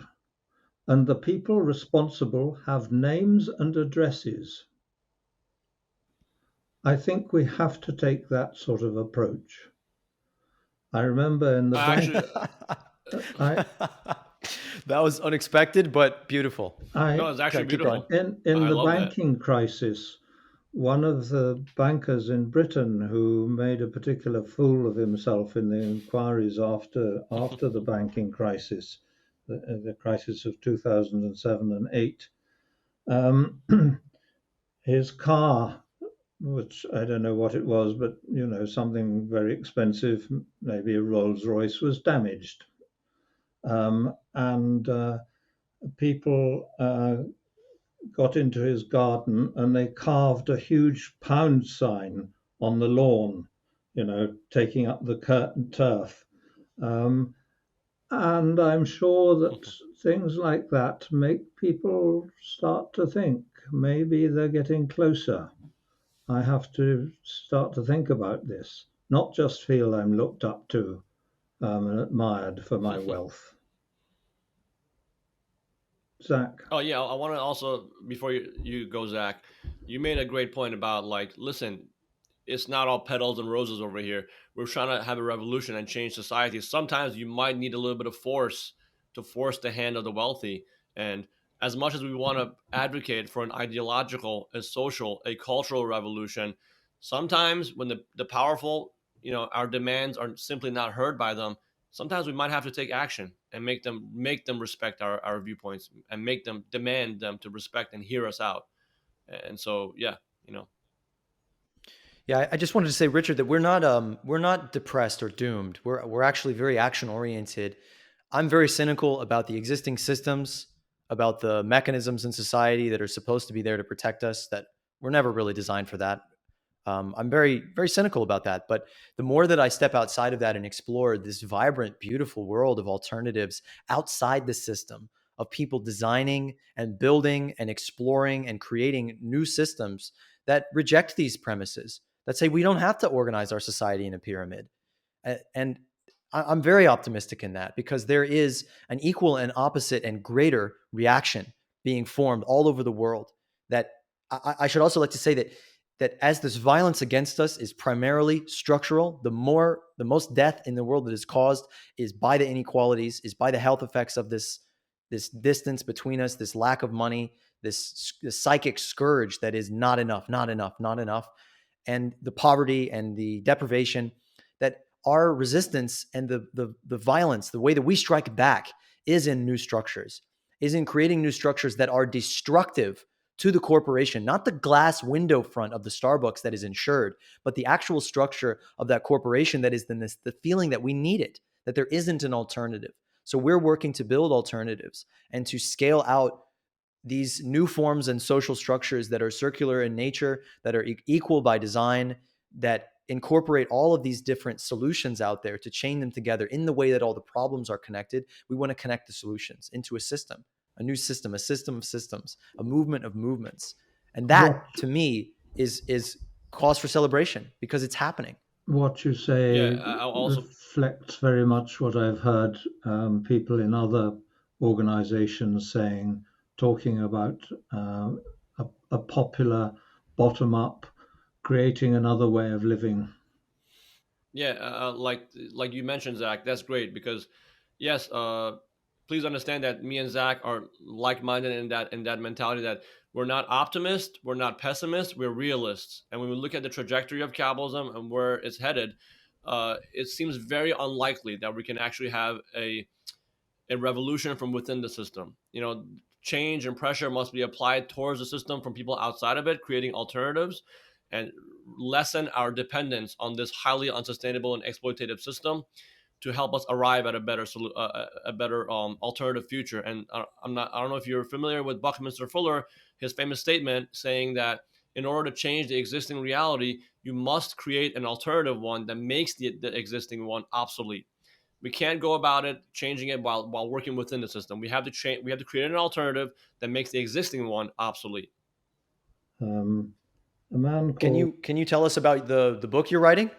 and the people responsible have names and addresses." I think we have to take that sort of approach. I remember in the bank, Actually, I, that was unexpected, but beautiful. no, I it's actually Keep going. beautiful. in I the love that. banking crisis, one of the bankers in Britain who made a particular fool of himself in the inquiries after the banking crisis, the crisis of 2007 and 8, um, his car, which I don't know what it was, but something very expensive, maybe a Rolls Royce, was damaged, and people got into his garden and they carved a huge pound sign on the lawn, taking up the turf. Um, and I'm sure that things like that make people start to think maybe they're getting closer. I have to start to think about this, not just feel I'm looked up to and admired for my wealth. Zach? Oh yeah, I want to also before you go, Zach, you made a great point about like, listen, it's not all petals and roses over here. We're trying to have a revolution and change society. Sometimes you might need a little bit of force to force the hand of the wealthy. And as much as we want to advocate for an ideological, a social, a cultural revolution, sometimes when the powerful, our demands are simply not heard by them, sometimes we might have to take action and make them respect our viewpoints and make them demand them to respect and hear us out. And so yeah, you know. Yeah, I just wanted to say, Richard, that we're not depressed or doomed. We're actually very action oriented. I'm very cynical about the existing systems, about the mechanisms in society that are supposed to be there to protect us, that were never really designed for that. I'm very, very cynical about that. But the more that I step outside of that and explore this vibrant, beautiful world of alternatives outside the system, of people designing and building and exploring and creating new systems that reject these premises, that say we don't have to organize our society in a pyramid. And I'm very optimistic in that because there is an equal and opposite and greater reaction being formed all over the world. That I should also like to say that as this violence against us is primarily structural, the most death in the world that is caused is by the inequalities, is by the health effects of this distance between us, this lack of money, this psychic scourge that is not enough, not enough, not enough, and the poverty and the deprivation, that our resistance and the violence, the way that we strike back is in new structures, is in creating new structures that are destructive to the corporation, not the glass window front of the Starbucks that is insured, but the actual structure of that corporation that is the feeling that we need it, that there isn't an alternative. So we're working to build alternatives and to scale out these new forms and social structures that are circular in nature, that are equal by design, that incorporate all of these different solutions out there to chain them together in the way that all the problems are connected. We want to connect the solutions into a system, a new system, a system of systems, a movement of movements. And that, What to me, is cause for celebration because it's happening. What you Yeah, say I'll also. reflects very much what I've heard people in other organizations saying, talking about a popular bottom up, creating another way of living. Yeah, like you mentioned, Zach, that's great because yes, please understand that me and Zach are like-minded in that mentality that we're not optimists, we're not pessimists, we're realists. And when we look at the trajectory of capitalism and where it's headed, it seems very unlikely that we can actually have a revolution from within the system. You know, change and pressure must be applied towards the system from people outside of it, creating alternatives and lessen our dependence on this highly unsustainable and exploitative system to help us arrive at a better alternative future. And I don't know if you're familiar with Buckminster Fuller, his famous statement saying that in order to change the existing reality, you must create an alternative one that makes the existing one obsolete. We can't go about it changing it while working within the system. We have to change. We have to create an alternative that makes the existing one obsolete. Um, a man Can called you can you tell us about the book you're writing?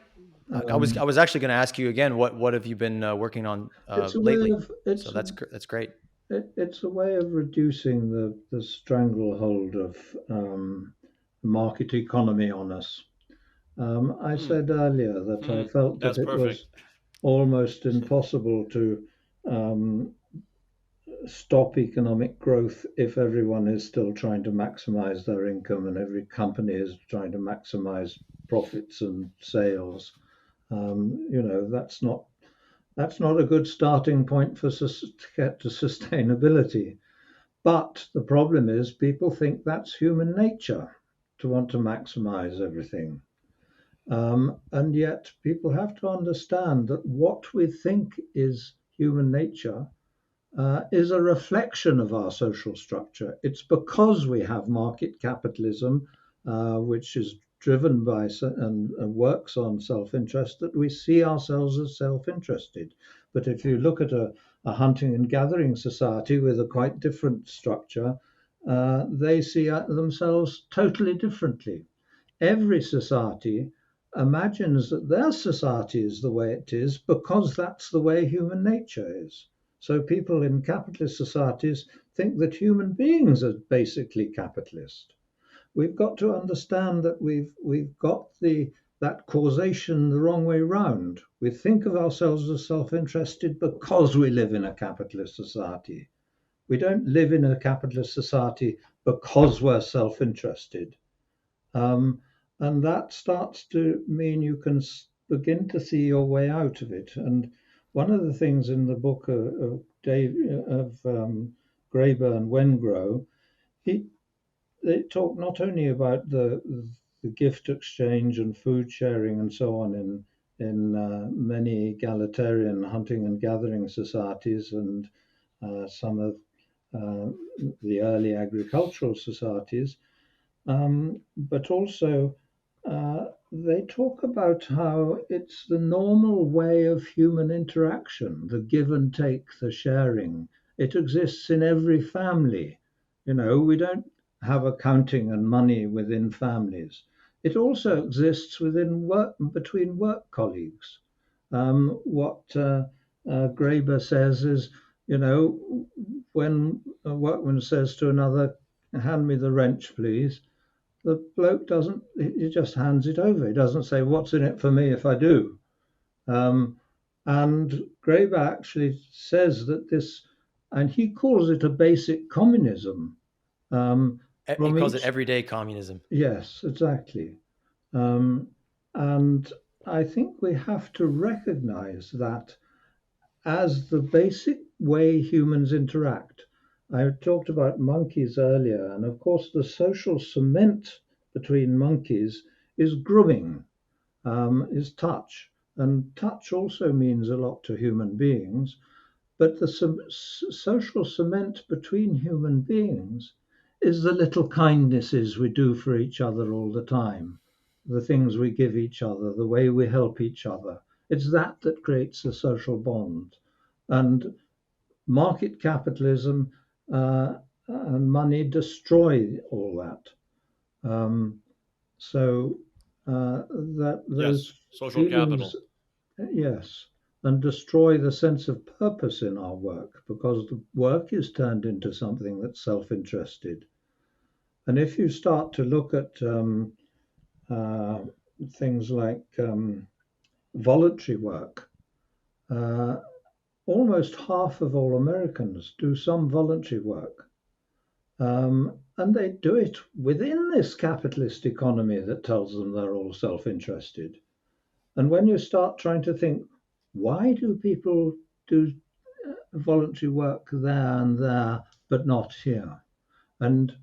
I um, was actually going to ask you again. What have you been working on it's a way lately? of So that's great. it's a way of reducing the stranglehold of market economy on us. I Hmm. said earlier that I Hmm. felt that That's it perfect. was almost impossible to um, stop economic growth if everyone is still trying to maximize their income and every company is trying to maximize profits and sales. That's not a good starting point for to get to sustainability. But the problem is, people think that's human nature to want to maximize everything. And yet, people have to understand that what we think is human nature is a reflection of our social structure. It's because we have market capitalism, which is driven by and works on self interest, that we see ourselves as self interested. But if you look at a hunting and gathering society with a quite different structure, they see themselves totally differently. Every society imagines that their society is the way it is because that's the way human nature is. So people in capitalist societies think that human beings are basically capitalist. We've got to understand that we've got the that causation the wrong way round. We think of ourselves as self-interested because we live in a capitalist society. We don't live in a capitalist society because we're self-interested. Um, and that starts to mean you can begin to see your way out of it. And one of the things in the book of Graeber and Wengrow, he they talk not only about the gift exchange and food sharing and so on in many egalitarian hunting and gathering societies and some of uh, the early agricultural societies, but also they talk about how it's the normal way of human interaction, the give and take, the sharing. It exists in every family. You know, we don't have accounting and money within families. It also exists within work, between work colleagues. What Graeber says is, you know, when a workman says to another, hand me the wrench, please, the bloke doesn't, he just hands it over. He doesn't say, what's in it for me if I do? Um, and Graeber actually says that this, and he calls it a basic communism. He From calls it each, everyday communism. yes, exactly. Um, and I think we have to recognize that as the basic way humans interact. I talked about monkeys earlier, and of course, the social cement between monkeys is grooming, is touch. And touch also means a lot to human beings, but the social cement between human beings is the little kindnesses we do for each other all the time, the things we give each other, the way we help each other. It's that that creates a social bond. And market capitalism and money destroy all that. Um, So that Yes, those social feelings, capital. yes, and destroy the sense of purpose in our work because the work is turned into something that's self-interested. And if you start to look at uh, things like voluntary work, uh, almost half of all Americans do some voluntary work. And they do it within this capitalist economy that tells them they're all self interested. And when you start trying to think, why do people do voluntary work there and there, but not here? And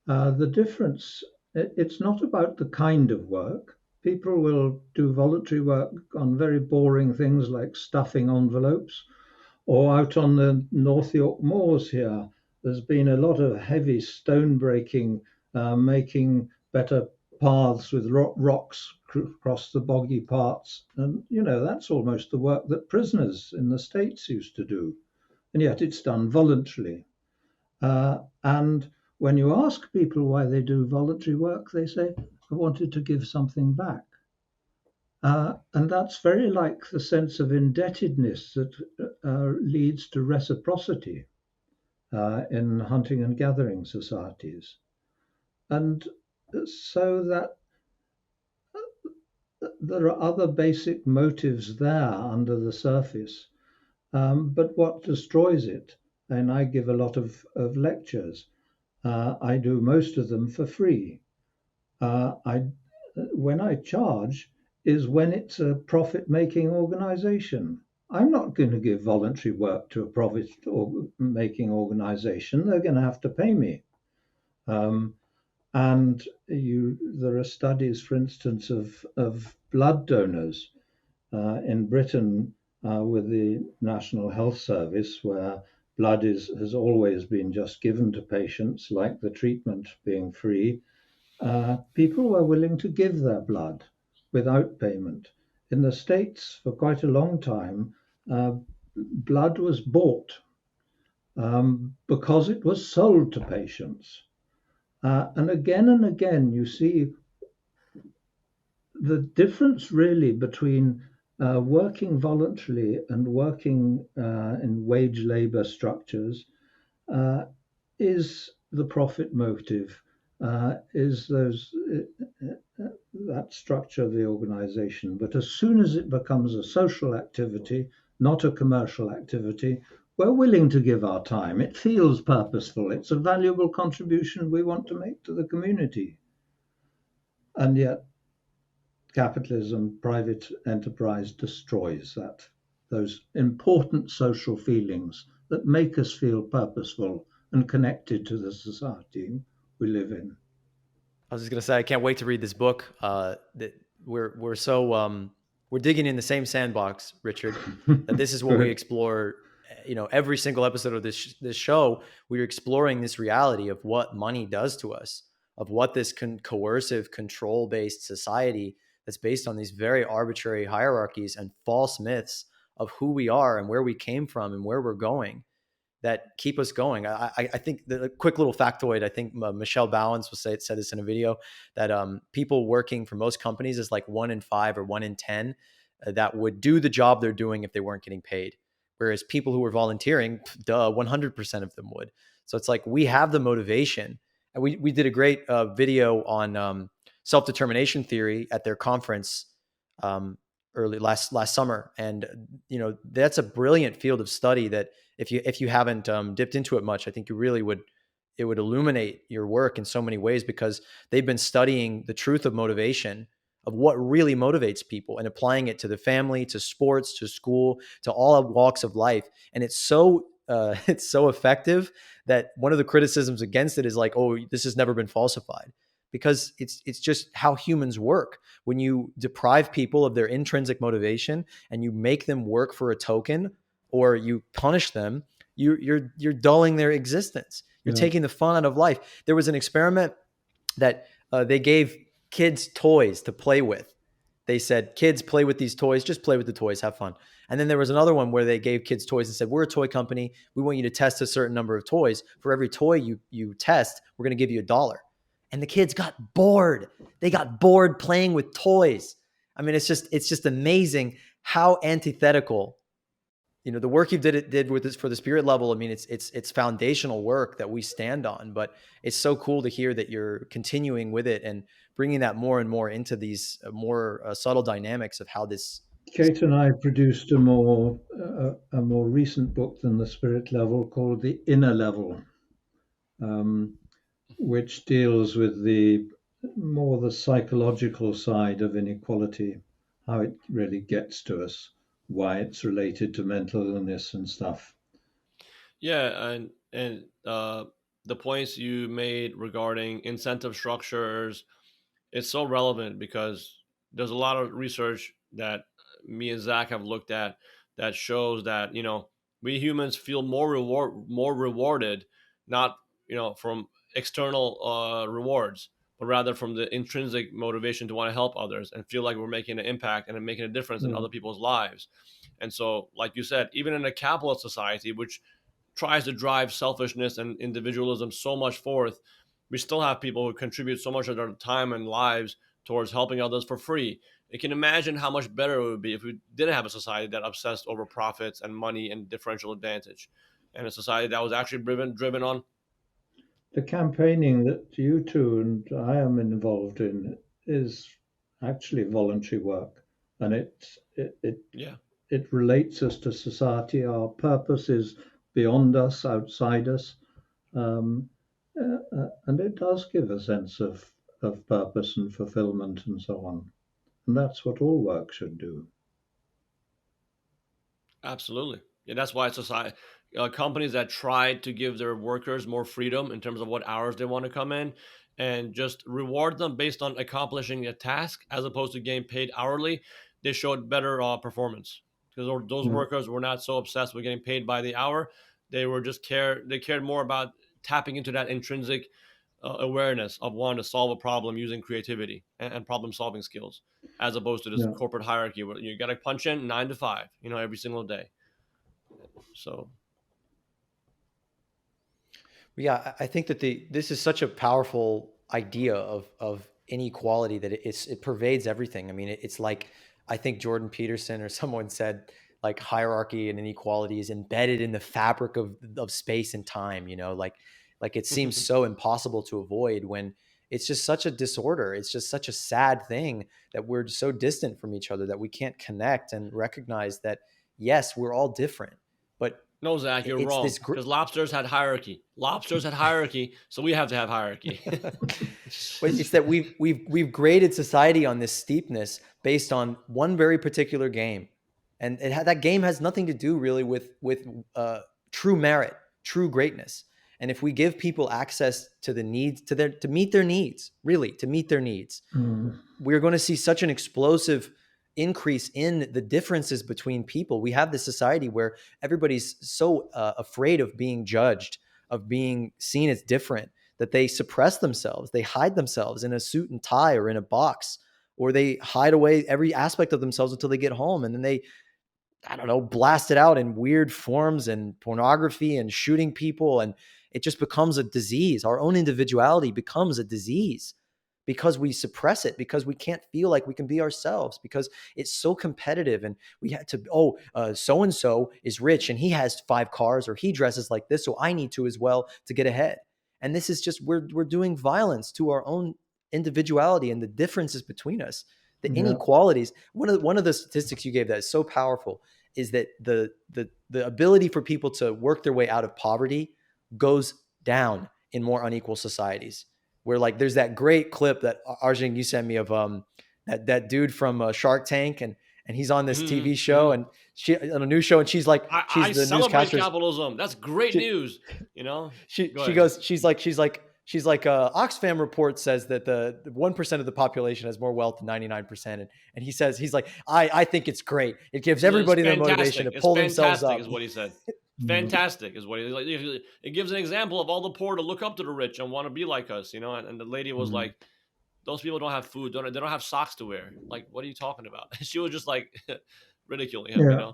the difference, it's not about the kind of work. People will do voluntary work on very boring things like stuffing envelopes, or out on the North York moors here, there's been a lot of heavy stone breaking, making better paths with rocks across the boggy parts. And, that's almost the work that prisoners in the States used to do. And yet it's done voluntarily. And when you ask people why they do voluntary work, they say, I wanted to give something back. And that's very like the sense of indebtedness that leads to reciprocity in hunting and gathering societies. And so that there are other basic motives there under the surface. But what destroys it, and I give a lot of lectures, I do most of them for free. I When I charge is when it's a profit-making organization. I'm not going to give voluntary work to a profit-making organization. They're going to have to pay me. Um, and there are studies, for instance, of blood donors in Britain with the National Health Service, where blood has always been just given to patients, like the treatment being free. People were willing to give their blood without payment. In the States, for quite a long time, blood was bought because it was sold to patients. And again, you see the difference really between working voluntarily and working in wage labor structures uh, is the profit motive, is that structure of the organization. But as soon as it becomes a social activity, not a commercial activity, we're willing to give our time. It feels purposeful. It's a valuable contribution we want to make to the community. And yet, capitalism, private enterprise destroys those important social feelings that make us feel purposeful and connected to the society we live in. I was just gonna say I can't wait to read this book. That we're so we're digging in the same sandbox, Richard. That this is what we Good. explore. Every single episode of this show, we're exploring this reality of what money does to us, of what this coercive, control based society that's based on these very arbitrary hierarchies and false myths of who we are and where we came from and where we're going that keep us going. I think the quick little factoid. I think Michelle Bowens said this in a video that people working for most companies is like 1 in 5 or 1 in 10 that would do the job they're doing if they weren't getting paid. Whereas people who were volunteering, 100% of them would. So it's like we have the motivation, and we did a great video on self determination theory at their conference early last summer, and that's a brilliant field of study that if you haven't dipped into it much, I think it would illuminate your work in so many ways because they've been studying the truth of motivation, of what really motivates people, and applying it to the family, to sports, to school, to all walks of life. And it's so it's so effective that one of the criticisms against it is like, oh, this has never been falsified, because it's just how humans work. When you deprive people of their intrinsic motivation and you make them work for a token, or you punish them, you're dulling their existence. You're Yeah. taking the fun out of life. There was an experiment that they gave kids toys to play with. They said, kids, play with these toys, just play with the toys, have fun. And then there was another one where they gave kids toys and said, we're a toy company, we want you to test a certain number of toys. For every toy you test, we're going to give you $1. and the kids got bored. They got bored playing with toys. I mean, it's just amazing how antithetical, the work you did with this for the spirit level. I mean, it's foundational work that we stand on, but it's so cool to hear that you're continuing with it and bringing that more and more into these more subtle dynamics of how this. Kate and I produced a more recent book than the spirit level called The Inner Level, um, which deals with the psychological side of inequality, how it really gets to us, why it's related to mental illness and stuff. Yeah, and the points you made regarding incentive structures, it's so relevant because there's a lot of research that me and Zach have looked at that shows that we humans feel more rewarded, not from external rewards, but rather from the intrinsic motivation to want to help others and feel like we're making an impact and making a difference in Yeah. other people's lives. And so, like you said, even in a capitalist society, which tries to drive selfishness and individualism so much forth, we still have people who contribute so much of their time and lives towards helping others for free. You can imagine how much better it would be if we didn't have a society that obsessed over profits and money and differential advantage, and a society that was actually driven on. The campaigning that you two and I am involved in is actually voluntary work, and Yeah, it relates us to society. Our purpose is beyond us, outside us, um, and it does give a sense of purpose and fulfillment and so on. And that's what all work should do. absolutely. Yeah, that's why society companies that try to give their workers more freedom in terms of what hours they want to come in and just reward them based on accomplishing a task as opposed to getting paid hourly, they showed better performance because those Yeah, workers were not so obsessed with getting paid by the hour. They cared more about tapping into that intrinsic awareness of wanting to solve a problem using creativity and problem solving skills, as opposed to this yeah, corporate hierarchy where you got to punch in 9 to 5, every single day. So Yeah, I think that this is such a powerful idea of inequality that it pervades everything. I mean, it's like, I think Jordan Peterson or someone said, like, hierarchy and inequality is embedded in the fabric of space and time. Like it seems so impossible to avoid when it's just such a disorder. It's just such a sad thing that we're so distant from each other that we can't connect and recognize that, yes, we're all different, but no, Zach, you're it's wrong this. because lobsters had hierarchy. Lobsters had hierarchy, so we have to have hierarchy. But it's that we've graded society on this steepness based on one very particular game, and that game has nothing to do really with true merit, true greatness. And if we give people access to the needs to meet their needs, really to meet their needs, mm, we're going to see such an explosive increase in the differences between people. We have this society where everybody's so afraid of being judged, of being seen as different, that they suppress themselves. They hide themselves in a suit and tie or in a box, or they hide away every aspect of themselves until they get home. And then they, I don't know, blast it out in weird forms and pornography and shooting people. And it just becomes a disease. Our own individuality becomes a disease because we suppress it, because we can't feel like we can be ourselves, because it's so competitive. And we had to, so and so is rich and he has 5 cars, or he dresses like this, so I need to as well to get ahead. And this is just, we're doing violence to our own individuality and the differences between us, the yeah, inequalities. One of the statistics you gave that is so powerful is that the ability for people to work their way out of poverty goes down in more unequal societies. Where, like, there's that great clip that Arjun, you sent me of that dude from Shark Tank, and he's on this TV show, and she on a news show, and she's like, I she's the celebrate newscaster's. capitalism. That's great She, news. You know, she go she ahead. goes, she's like Oxfam report says that the 1% of the population has more wealth than 99%, and he's like, I think it's great. It gives It's everybody their motivation fantastic. to It's pull themselves fantastic, up. is what he said. mm, Fantastic is what he like. It gives an example of all the poor to look up to the rich and want to be like us. And the lady was mm. like, "Those people don't have food. They don't have socks to wear. Like, what are you talking about?" She was just like ridiculing him. Yeah.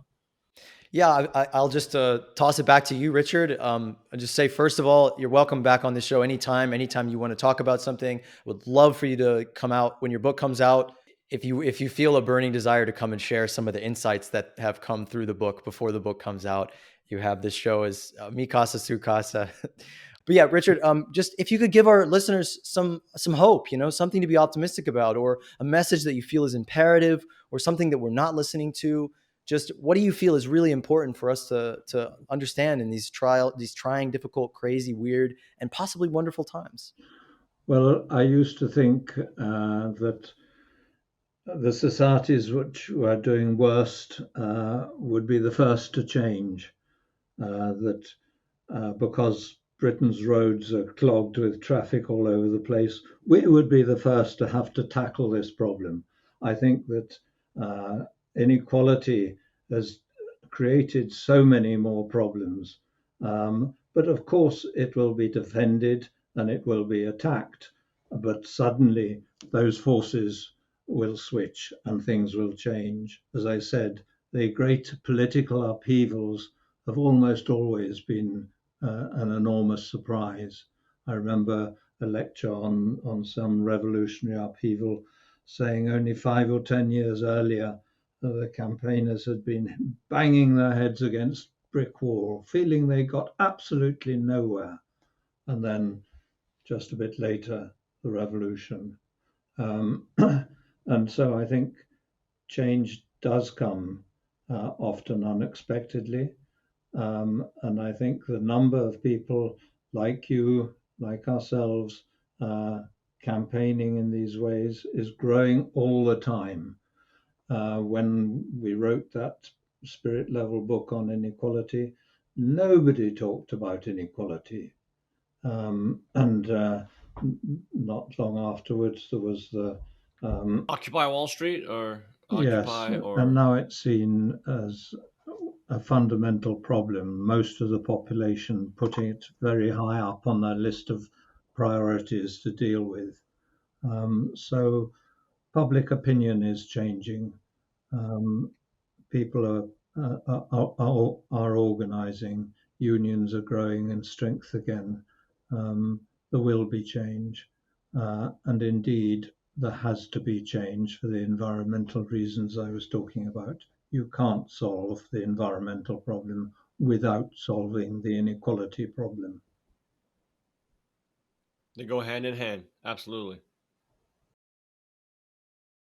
Yeah, I'll just toss it back to you, Richard. I'll just say, first of all, you're welcome back on the show anytime. Anytime you want to talk about something, would love for you to come out when your book comes out. If you feel a burning desire to come and share some of the insights that have come through the book before the book comes out, you have this show as Mi Casa Su Casa. But yeah, Richard, just if you could give our listeners some hope, something to be optimistic about, or a message that you feel is imperative, or something that we're not listening to. Just what do you feel is really important for us to understand in these trying, difficult, crazy, weird, and possibly wonderful times? Well, I used to think that the societies which were doing worst would be the first to change. That because Britain's roads are clogged with traffic all over the place, we would be the first to have to tackle this problem. I think that inequality has created so many more problems. But of course, it will be defended and it will be attacked. But suddenly, those forces will switch and things will change. As I said, the great political upheavals have almost always been an enormous surprise. I remember a lecture on some revolutionary upheaval saying only 5 or 10 years earlier the campaigners had been banging their heads against brick wall, feeling they got absolutely nowhere. And then just a bit later, the revolution. And so I think change does come often unexpectedly. And I think the number of people like you, like ourselves, campaigning in these ways is growing all the time. When we wrote that spirit level book on inequality, nobody talked about inequality. And not long afterwards, there was the Occupy Wall Street or yes, Occupy and or now it's seen as a fundamental problem. Most of the population putting it very high up on their list of priorities to deal with. So public opinion is changing. Um, People are organizing. Unions are growing in strength again. There will be change, and indeed there has to be change for the environmental reasons I was talking about. You can't solve the environmental problem without solving the inequality problem. they go hand in hand. Absolutely.